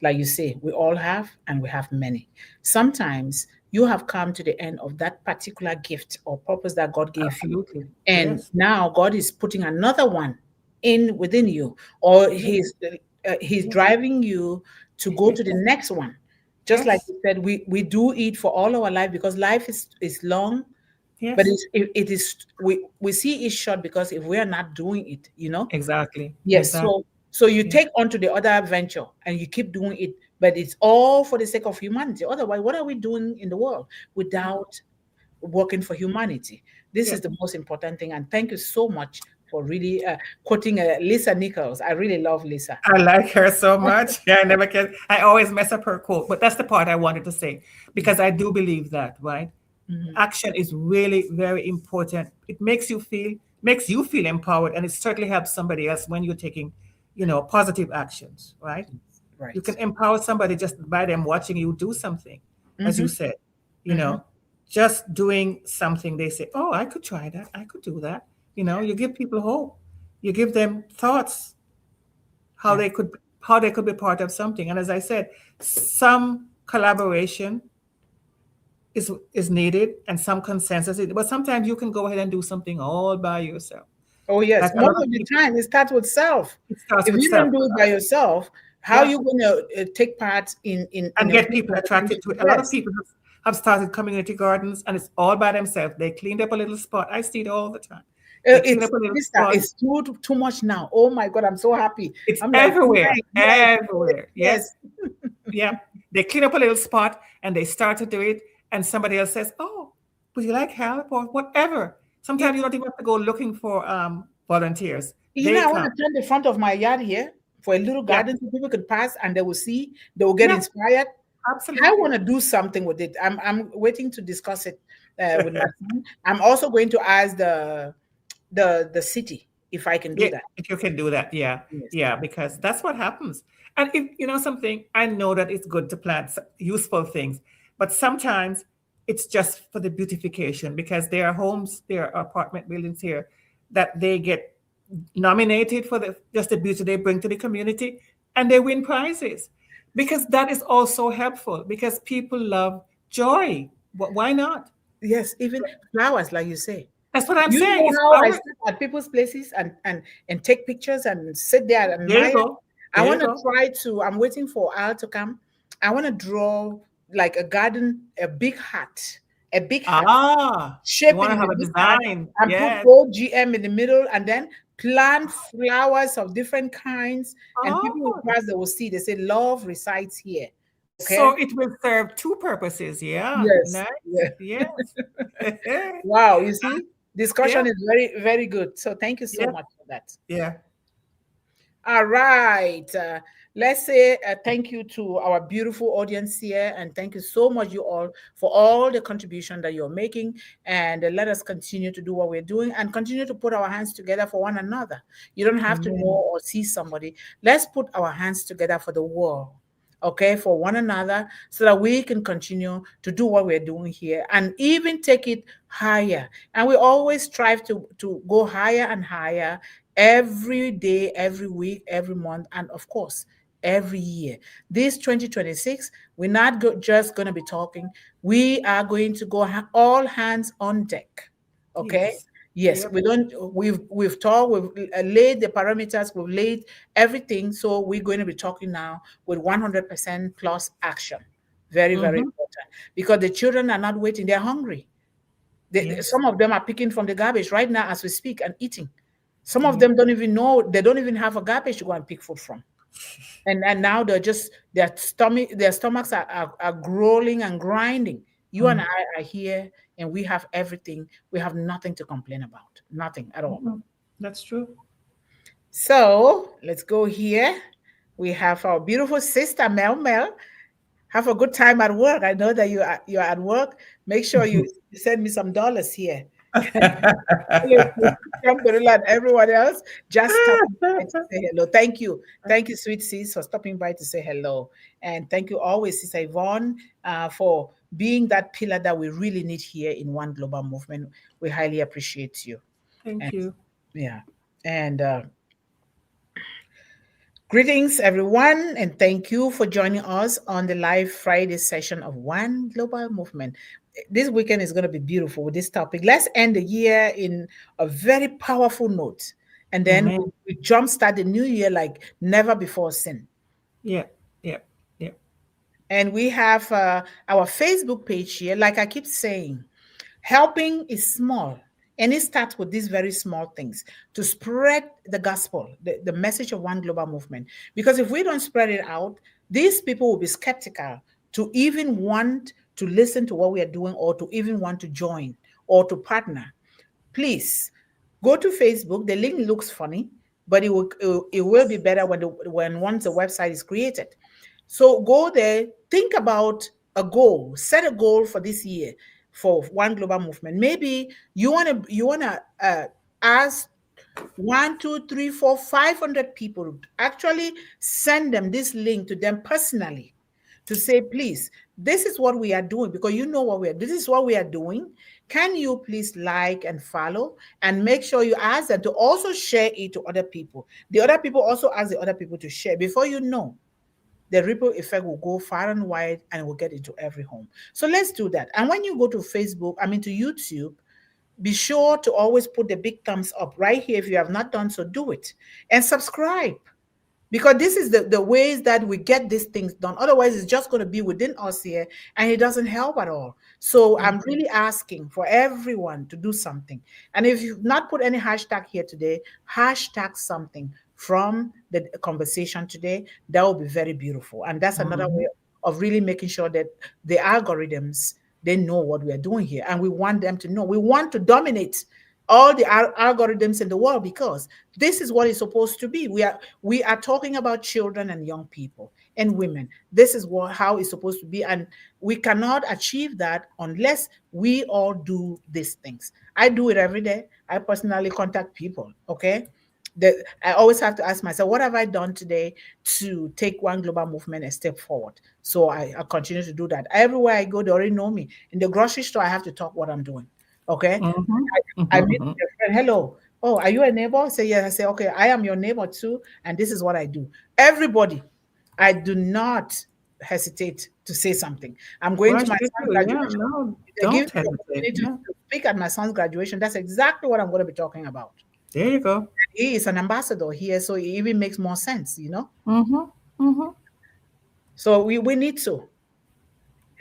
like you say, we all have, and we have many. Sometimes you have come to the end of that particular gift or purpose that God gave you, Absolutely. and Yes. now God is putting another one in within you, or Yes. He's Yes. driving you to go to the Yes. next one. Just like Yes. you said, we do it for all our life because life is long, but Yes. it is we see it short because if we are not doing it, Exactly. Yes, Exactly. so you Yeah. take on to the other venture and you keep doing it, but it's all for the sake of humanity. Otherwise, what are we doing in the world Yeah. without working for humanity? This Yeah. is the most important thing. And thank you so much for really quoting Lisa Nichols. I really love Lisa. I like her so much. Yeah, I never can. I always mess up her quote, but that's the part I wanted to say because I do believe that, right? Mhm. Action is really very important. It makes you feel empowered, and it certainly helps somebody else when you're taking, positive actions, right? You Right. can empower somebody just by them watching you do something, as you Mm-hmm. said, you Mm-hmm. know, just doing something. They say, "Oh, I could try that. I could do that." You give people hope. You give them thoughts how Yeah. they could how they could be part of something. And as I said, some collaboration is needed and some consensus but sometimes you can go ahead and do something all by yourself, Oh, yes. like a lot Most of of the people. time, it starts with self. It starts If with you self. don't do it by yourself, how are Yeah. you going to take part in And a get group people attracted to conversation? it. A lot of Yes. people have started community gardens and it's all by themselves. They cleaned up a little spot. I see it all the time. They clean It's up a little Lisa, spot. it's too much now. Oh my God, I'm so happy. It's I'm like, everywhere, yes, everywhere. yes, Yes. Yeah. They clean up a little spot and they start to do it. And somebody else says, "Oh, would you like help?" Or whatever. yes. Sometimes you don't even have to go looking for volunteers. I They want come. to turn the front of my yard here for a little Yeah. garden so people could pass and they will see, they will get Yeah. inspired. I Absolutely. want to do something with it. I'm waiting to discuss it with my son. I'm also going to ask the city if I can do Yeah, that. if you can do that, yeah, Yes. yeah, because that's what happens. And if you know something, I know that it's good to plant useful things, but sometimes it's just for the beautification because there are homes, there are apartment buildings here that they get nominated for the just the beauty they bring to the community and they win prizes because that is also helpful because people love joy. Why not? Yes, even flowers, like you say. That's what I'm You saying. know It's how I flowers. sit at people's places and take pictures and sit there and There you admire. go. I There you want to go. try to. I'm waiting for Al to come. I want to draw like a garden, a big hat Ah, you shape it want to in a have a big hat, design. and put Yes. OGM in the middle, and then plant flowers of different kinds. And people will Oh, pass, they will see. They say, "Love resides here." so Okay. it will serve two purposes. Yeah. Yes. Nice. Yeah. Yes. Wow. You see, Yeah. discussion is very, very good. So thank you so Yeah. much for that. Yeah. All right. Let's say thank you to our beautiful audience here, and thank you so much, you all, for all the contribution that you're making. And let us continue to do what we're doing and continue to put our hands together for one another. You don't have to Amen. know or see somebody. Let's put our hands together for the world, okay, for one another, so that we can continue to do what we're doing here and even take it higher. And we always strive to go higher and higher every day, every week, every month, and of course, every year. This 2026, we're not just going to be talking. We are going to go all hands on deck. Okay. Yes. Yes, Yep. we don't. We've talked. We've laid the parameters. We've laid everything. So we're going to be talking now with 100% plus action. Very, very Mm-hmm. important because the children are not waiting. They're hungry. Yes. Some of them are picking from the garbage right now as we speak and eating. Some of Yep. them don't even know. They don't even have a garbage to go and pick food from. And now they're just their stomachs are growling and grinding. You and Mm. I are here and we have everything. We have nothing to complain about. Nothing at all. Mm-hmm. That's true. So let's go here. We have our beautiful sister Mel. Have a good time at work. I know that you're at work. Make sure you send me some dollars here. From Barilla and everyone else, just stopping by to say hello. Thank you. Thank you, sweet sis, for stopping by to say hello. And thank you always, Sister Yvonne, for being that pillar that we really need here in One Global Movement. We highly appreciate you. Thank And you. yeah. And greetings, everyone, and thank you for joining us on the live Friday session of One Global Movement. This weekend is going to be beautiful with this topic. Let's end the year in a very powerful note, and then Amen. we jumpstart the new year like never before sin. Yeah. Yeah. Yeah. And we have our Facebook page here. Like I keep saying, helping is small. And it starts with these very small things to spread the gospel, the message of One Global Movement. Because if we don't spread it out, these people will be skeptical to even want to listen to what we are doing or to even want to join or to partner. Please go to Facebook. The link looks funny, but it will be better when once the website is created. So go there, think about a goal, set a goal for this year for One Global Movement. Maybe you wanna ask 1, 2, 3, 4, 500 people. Actually, send them this link to them personally to say, please, this is what we are doing because you know what we are. This is what we are doing. Can you please like and follow and make sure you ask them to also share it to other people. The other people also ask the other people to share. Before you know, the ripple effect will go far and wide and will get into every home. So let's do that. And when you go to Facebook, to YouTube, be sure to always put the big thumbs up right here. If you have not done so, do it. And subscribe because this is the ways that we get these things done. Otherwise, it's just going to be within us here and it doesn't help at all. So I'm really asking for everyone to do something. And if you've not put any hashtag here today, hashtag something from the conversation today. That will be very beautiful. And that's another Mm-hmm. way of really making sure that the algorithms, they know what we are doing here. And we want them to know. We want to dominate all the algorithms in the world because this is what it's supposed to be. We are talking about children and young people and women. This is how it's supposed to be, and we cannot achieve that unless we all do these things. I do it every day. I personally contact people. Okay, I always have to ask myself, what have I done today to take One Global Movement a step forward? So I continue to do that. Everywhere I go, they already know me. In the grocery store, I have to talk what I'm doing. Okay. Mm-hmm. I meet Mm-hmm. a friend. Hello. Oh, are you a neighbor? I say yes. I say, okay, I am your neighbor too. And this is what I do. Everybody, I do not hesitate to say something. I'm going Why to my should son's you? Yeah, graduation. no, If they give don't me the hesitate. opportunity Yeah. to speak at my son's graduation, that's exactly what I'm going to be talking about. There you go. He is an ambassador here, so it even makes more sense. Mm-hmm. Mm-hmm. So we need to. We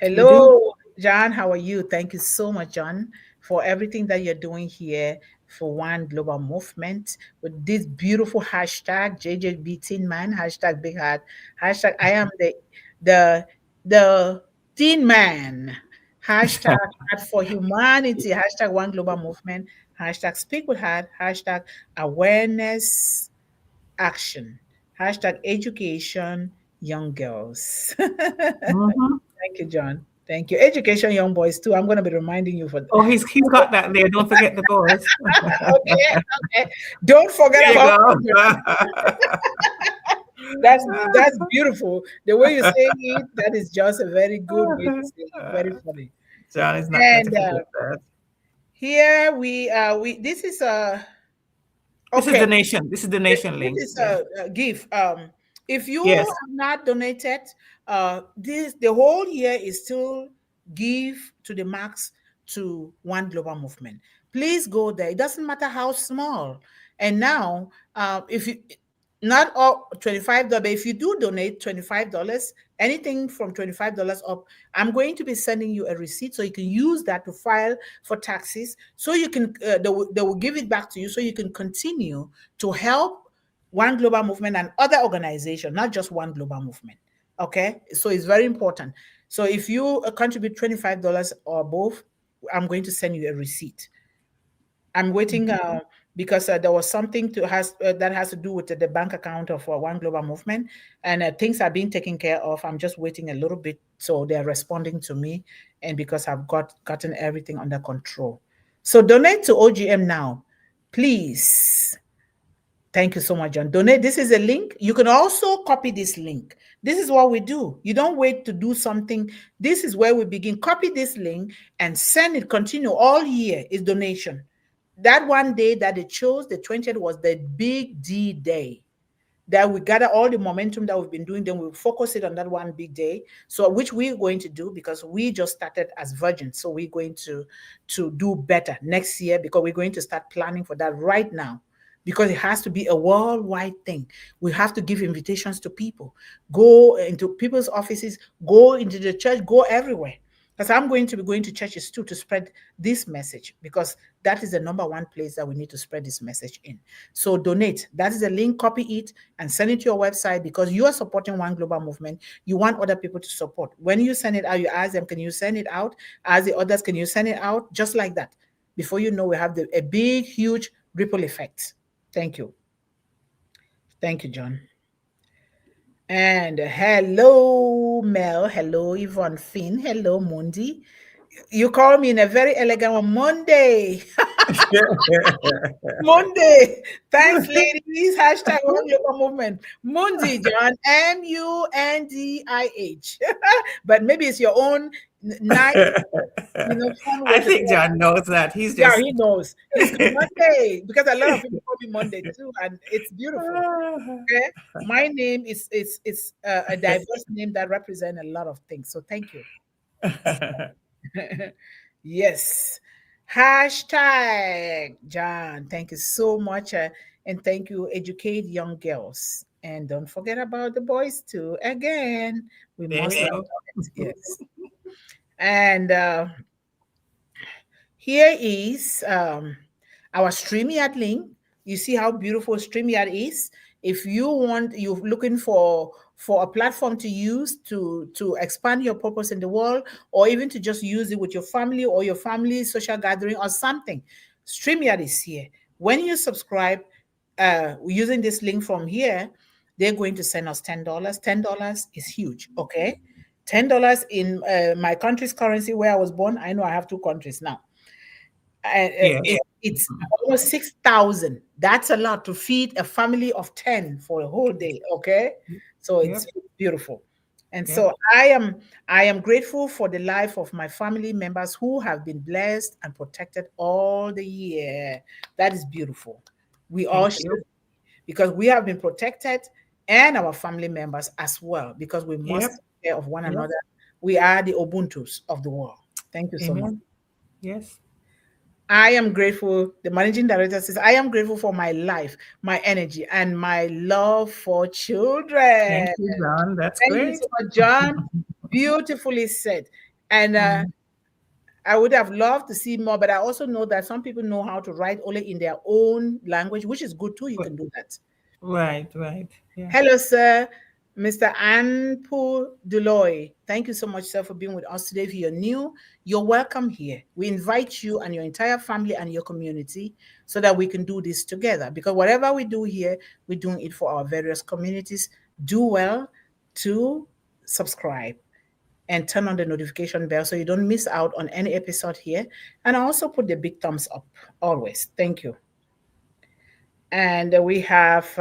do. Hello, John. How are you? Thank you so much, John, for everything that you're doing here for One Global Movement with this beautiful hashtag JJB Teen Man, hashtag Big Heart, hashtag I am the the Teen Man, hashtag Heart for Humanity, hashtag One Global Movement, hashtag Speak with Heart, hashtag Awareness Action, hashtag Education Young Girls. Mm-hmm. Thank you, John. Thank you. Education, young boys, too. I'm going to be reminding you for Oh, he's got that there. Don't forget the boys. okay, okay. Don't forget There you about go. that's beautiful. The way you say it, that is just a very good way to say it. Very funny. John is not going to And forget that. here we this is a This is the okay. nation. This is the nation This link. is Yeah. a gift. If you Yes. have not donated, the whole year is still give to the max to One Global Movement. Please go there. It doesn't matter how small. And now, if you not all $25, but if you do donate $25, anything from $25 up, I'm going to be sending you a receipt so you can use that to file for taxes. So you can they will give it back to you so you can continue to help One Global Movement and other organizations, not just One Global Movement. Okay, so it's very important. So if you contribute $25 or above, I'm going to send you a receipt. I'm waiting because there was something that has to do with the bank account of One Global Movement, and things are being taken care of. I'm just waiting a little bit, so they're responding to me, and because I've gotten everything under control. So donate to OGM now, please. Thank you so much, John. Donate. This is a link. You can also copy this link. This is what we do. You don't wait to do something. This is where we begin. Copy this link and send it. Continue all year is donation. That one day that they chose, the 20th, was the big D day. That we gather all the momentum that we've been doing, then we'll focus it on that one big day. So which we're going to do because we just started as virgins. So we're going to do better next year because we're going to start planning for that right now because it has to be a worldwide thing. We have to give invitations to people, go into people's offices, go into the church, go everywhere. Because I'm going to be going to churches too to spread this message because that is the number one place that we need to spread this message in. So donate. That is the link. Copy it and send it to your website because you are supporting One Global Movement. You want other people to support. When you send it out, you ask them, can you send it out? Ask the others, can you send it out? Just like that. Before you know, we have a big, huge ripple effect. Thank you. Thank you, John. And hello, Mel. Hello, Yvonne Finn. Hello, Mundih. You call me in a very elegant one, Monday. Monday. Thanks, ladies. Hashtag One Global Movement. Mundih, John. Mundih. But maybe it's your own nice, fun way I to think call. John knows that. He's Yeah, just he knows. He's Monday because a lot of people call me Monday too, and it's beautiful. Okay, my name is a diverse name that represents a lot of things. So thank you. Yes. Hashtag John. Thank you so much, and thank you. Educate young girls, and don't forget about the boys too. Again, we there must we not go. forget. Yes. And here is our StreamYard link. You see how beautiful StreamYard is. If you're looking for a platform to use to expand your purpose in the world, or even to just use it with your family or your family social gathering or something, StreamYard is here. When you subscribe, using this link from here, they're going to send us $10. $10 is huge, okay? $10 in my country's currency where I was born. I know I have two countries now. Yes. It's almost 6,000. That's a lot to feed a family of 10 for a whole day. Okay. So Yep. it's beautiful. And Yep. so I am grateful for the life of my family members who have been blessed and protected all the year. That is beautiful. We all Thank should, you. because we have been protected, and our family members as well, because we must Yep. take care of one Yep. another. We are the Ubuntus of the world. Thank you so much. Amen. Yes. I am grateful. The managing director says, I am grateful for my life, my energy, and my love for children. Thank you, John. That's Thank you great. so much, John. Beautifully said. And Mhm. I would have loved to see more, but I also know that some people know how to write only in their own language, which is good too. You can do that. Right, right. Yeah. Hello, sir. Mr. Anpu Deloy. Thank you so much, sir, for being with us today. If you're new, you're welcome here. We invite you and your entire family and your community so that we can do this together. Because whatever we do here, we're doing it for our various communities. Do well to subscribe and turn on the notification bell so you don't miss out on any episode here. And also put the big thumbs up always. Thank you. And we have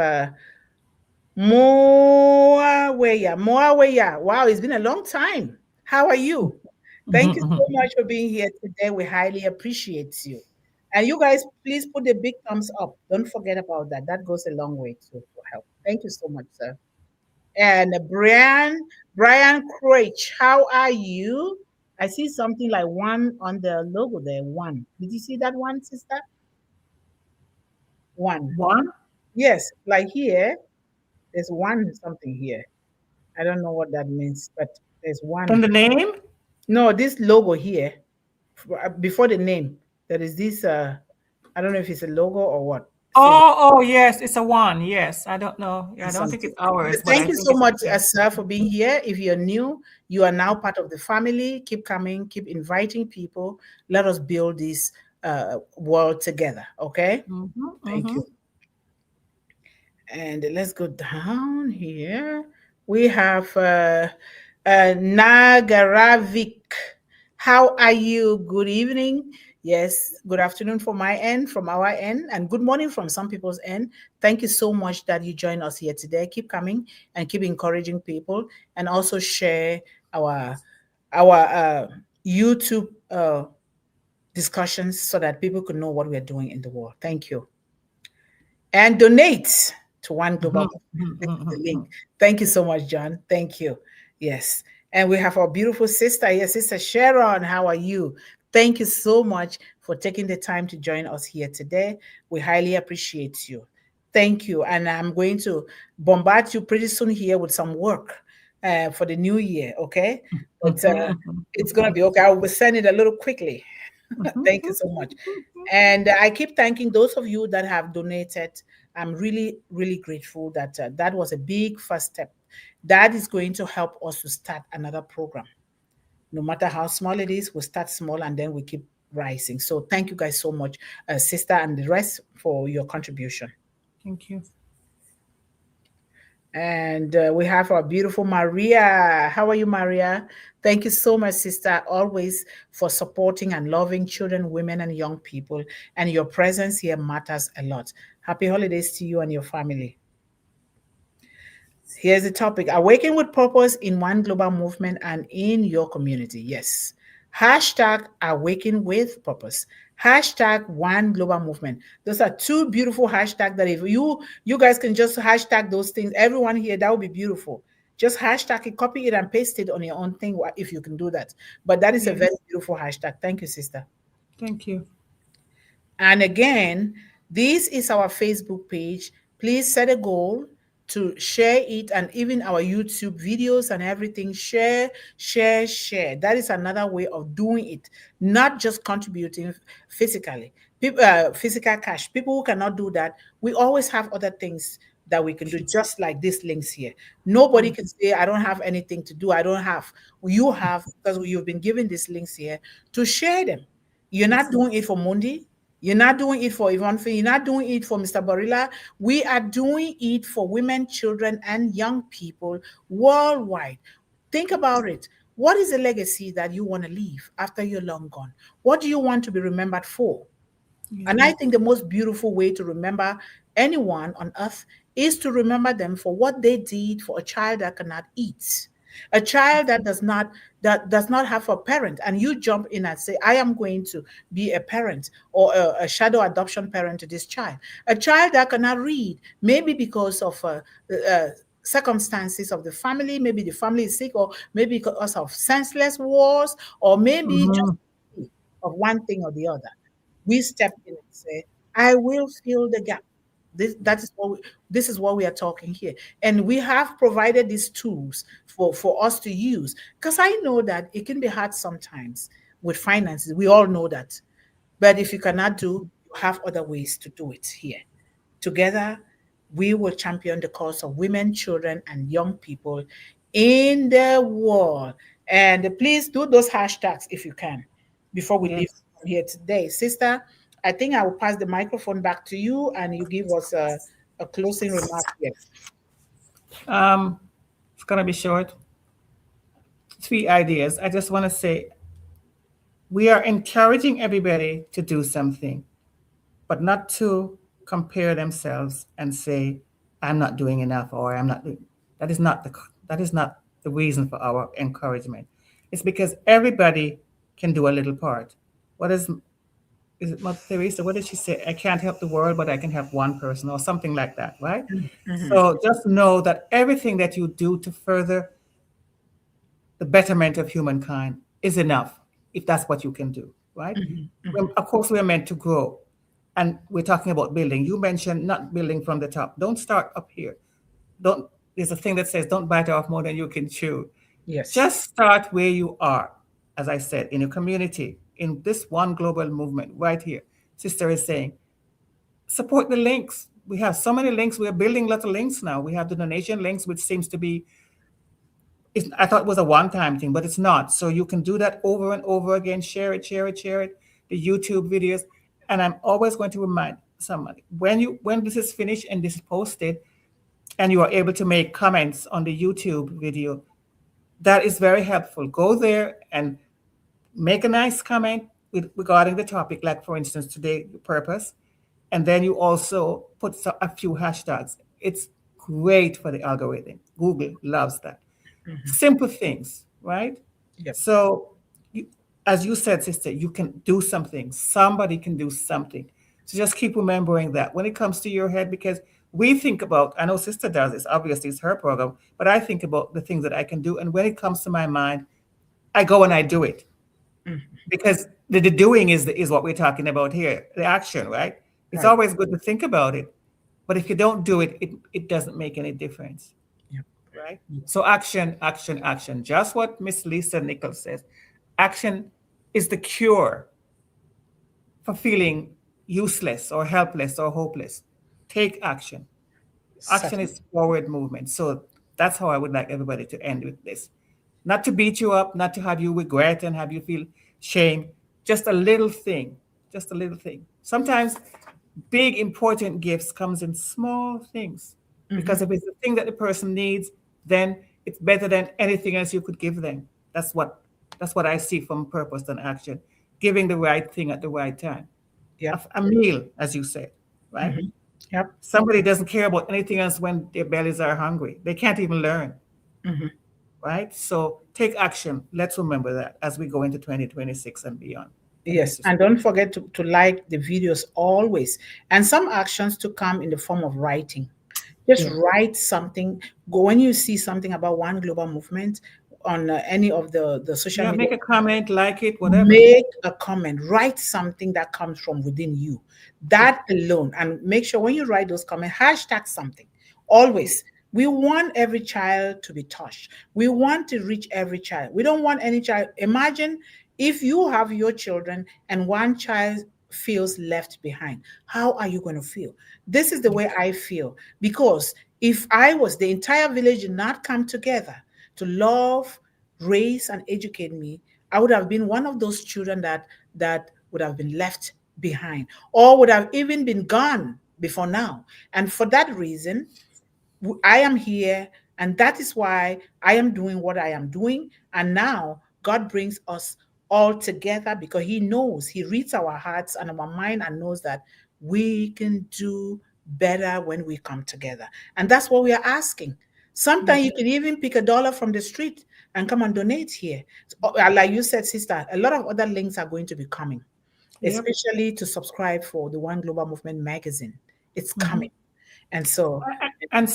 Moaweya. Moaweya. Wow, it's been a long time. How are you? Thank you so much for being here today. We highly appreciate you. And you guys, please put the big thumbs up. Don't forget about that. That goes a long way to help. Thank you so much, sir. And Brian Craig, how are you? I see something like one on the logo there. One. Did you see that one, sister? One. One Yes, like here, there's one something here. I don't know what that means, but there's in one. the name. No, this logo here, before the name, there is this, I don't know if it's a logo or what. Says Oh, yes, it's a one. Yes, I don't know. Yeah, I don't think something. it's ours, but Thank I you think so it's much, yeah. sir, for being here. If you're new, you are now part of the family. Keep coming, keep inviting people. Let us build this world together. Okay. Mm-hmm, Thank mm-hmm. you. And let's go down here. We have Nagaravik. How are you? Good evening. Yes, good afternoon from my end, from our end, and good morning from some people's end. Thank you so much that you joined us here today. Keep coming and keep encouraging people, and also share our our YouTube discussions so that people can know what we're doing in the world. Thank you, and donate to One Global Mm-hmm, Movement. This is mm-hmm, the link. mm-hmm. Thank you so much, John. Thank you. Yes. And we have our beautiful sister here, Sister Sharon. How are you? Thank you so much for taking the time to join us here today. We highly appreciate you. Thank you. And I'm going to bombard you pretty soon here with some work for the new year, okay? But it's going to be okay. I will send it a little quickly. Thank you so much. And I keep thanking those of you that have donated. I'm really, really grateful that that was a big first step. That is going to help us to start another program. No matter how small it is, we start small and then we keep rising. So thank you guys so much, sister, and the rest for your contribution. Thank you. And we have our beautiful Maria. How are you, Maria? Thank you so much, sister, always for supporting and loving children, women, and young people. And your presence here matters a lot. Happy holidays to you and your family. Here's the topic: awaken with purpose in one global movement and in your community. Yes. Hashtag awaken with purpose. Hashtag one global movement. Those are two beautiful hashtags that if you guys can just hashtag those things, everyone here, that would be beautiful. Just hashtag it, copy it, and paste it on your own thing if you can do that. But that is a very Yes, beautiful hashtag. Thank you, sister. thank you. And again, this is our Facebook page. Please set a goal to share it, and even our YouTube videos and everything. Share, share, share. That is another way of doing it, not just contributing physically. People, physical cash. People who cannot do that, we always have other things that we can do, just like these links here. Nobody Mm, can say, I don't have anything to do. I don't have. You have, because you've been given these links here to share them. You're not yes. doing it for Mundih. You're not doing it for Yvonne Finn. You're not doing it for Mr. Barilla. We are doing it for women, children, and young people worldwide. Think about it. What is the legacy that you want to leave after you're long gone? What do you want to be remembered for? And I Yeah. think the most beautiful way to remember anyone on earth is to remember them for what they did for a child that cannot eat, a child that does not have a parent, and you jump in and say, I am going to be a parent or a shadow adoption parent to this child, a child that cannot read, maybe because of uh, circumstances of the family, maybe the family is sick, or maybe because of senseless wars, or maybe just Mhm. of one thing or the other. We step in and say, I will fill the gap. This is what we are talking here. And we have provided these tools for us to use. Because I know that it can be hard sometimes with finances. We all know that. But if you cannot do, you have other ways to do it here. Together, we will champion the cause of women, children, and young people in the world. And please do those hashtags if you can before we leave Yes. from here today. Sister, I think I will pass the microphone back to you and you give us a closing remark. Yes. Um, it's gonna be short. Three ideas. I just want to say we are encouraging everybody to do something, but not to compare themselves and say, I'm not doing enough or I'm not doing that is not the reason for our encouragement. It's because everybody can do a little part. What is is it Mother Teresa? What did she say? I can't help the world, but I can help one person, or something like that, right? Mm-hmm. So just know that everything that you do to further the betterment of humankind is enough, if that's what you can do, right? Mm-hmm. Mm-hmm. Of course, we're meant to grow. And we're talking about building. You mentioned not building from the top. Don't start up here. Don't, there's a thing that says don't bite off more than you can chew. Yes. Just start where you are, as I said, in your community, in this one global movement right here. Sister is saying, support the links. We have so many links. We're building lots of links now. We have the donation links, which seems to be, I thought it was a one-time thing, but it's not. So you can do that over and over again. Share it, share it, share it. The YouTube videos. And I'm always going to remind somebody, when this is finished and this is posted, and you are able to make comments on the YouTube video, that is very helpful. Go there and make a nice comment regarding the topic, like for instance, today, purpose. And then you also put a few hashtags. It's great for the algorithm. Google loves that. Mm-hmm. Simple things, right? Yep. So, you, as you said, sister, you can do something. Somebody can do something. So just keep remembering that when it comes to your head, because we think about, I know sister does this, obviously it's her program, but I think about the things that I can do. And when it comes to my mind, I go and I do it. Mm-hmm. Because the doing is what we're talking about here, the action, right? It's Right. always good to think about it. But if you don't do it, it doesn't make any difference, Yep. right? So action, action, action. Just what Miss Lisa Nichols says. Action is the cure for feeling useless or helpless or hopeless. Take action. Action Certainly. is forward movement. So that's how I would like everybody to end with this. Not to beat you up, not to have you regret and have you feel shame. Just a little thing. Just a little thing. Sometimes big important gifts comes in small things. Mm-hmm. Because if it's the thing that the person needs, then it's better than anything else you could give them. That's what I see from purpose and action. Giving the right thing at the right time. Yep. A meal, as you said, right? Mm-hmm. Yep. Somebody doesn't care about anything else when their bellies are hungry. They can't even learn, Mm-hmm. right? So take action. Let's remember that as we go into 2026 and beyond. Thank you, Yes, sister. and don't forget to like the videos always. And some actions to come in the form of writing. Just Yeah. write something. Go when you see something about one global movement on any of the social Yeah, media, make a comment, like it, whatever. make a comment, write something that comes from within you. Yeah. That alone, and make sure when you write those comments, hashtag something. Yeah. Always. We want every child to be touched. We want to reach every child. We don't want any child. Imagine if you have your children and one child feels left behind. How are you going to feel? This is the way I feel because if I was the entire village did not come together to love, raise, and educate me, I would have been one of those children that would have been left behind or would have even been gone before now. And for that reason, I am here, and that is why I am doing what I am doing. And now God brings us all together because He knows, He reads our hearts and our mind and knows that we can do better when we come together. And that's what we are asking. Yeah. Sometimes you can even pick $1 from the street and come and donate here. Like you said, sister, a lot of other links are going to be coming, Yep. especially to subscribe for the One Global Movement magazine. It's Mhm. coming. And so, And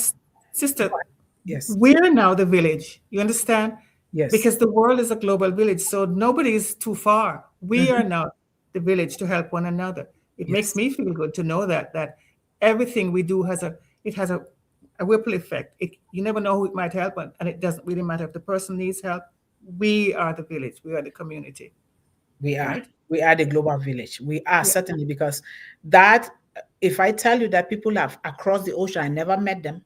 sister, yes, we're now the village. You understand? yes. Because the world is a global village, so nobody is too far. We are Mhm. now the village to help one another. It makes Yes, me feel good to know that everything we do has a ripple effect. You never know who it might help, and it doesn't really matter if the person needs help. We are the village. We are the community, we are. right? We are the global village. We are Yeah. certainly because that, if I tell you that people have across the ocean, I never met them,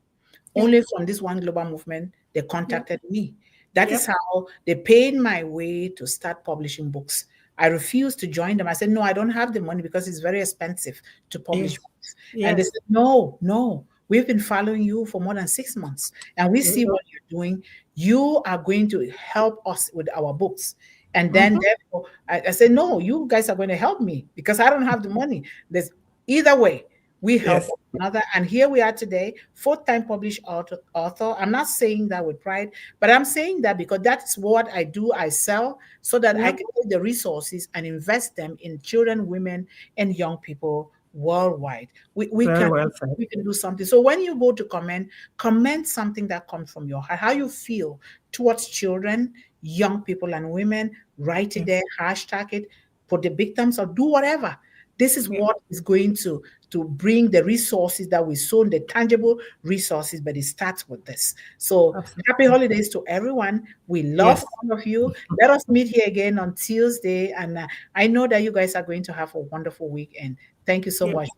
Yeah. only from this One Global Movement, they Yeah. contacted me. That is Yep. how they paid my way to start publishing books. I refused to join them. I said, no, I don't have the money because it's very expensive to publish Yes. books. And they Yes. said, no, no, we've been following you for more than 6 months and we There you see go. what you're doing. You are going to help us with our books. And then Hmm. therefore, I said, no, you guys are going to help me because I don't have the money. There's either way. We help Yes. one another. And here we are today, fourth-time published author. I'm not saying that with pride, but I'm saying that because that's what I do. I sell so that I Yep. can take the resources and invest them in children, women, and young people worldwide. We Very can well said. we can do something. So when you go to comment something that comes from your heart, how you feel towards children, young people, and women. Write it Yes. there, hashtag it, put the big thumbs up, do whatever. This is Yeah. what is going to bring the resources that we sow, the tangible resources, but it starts with this. So happy Absolutely. holidays to everyone. We love Yes. all of you. Let us meet here again on Tuesday. And I know that you guys are going to have a wonderful weekend. Thank you so Yes. much.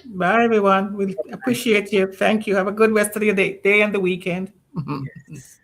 Bye, everyone. We appreciate you. Thank you. Have a good rest of your day and the weekend. Yes.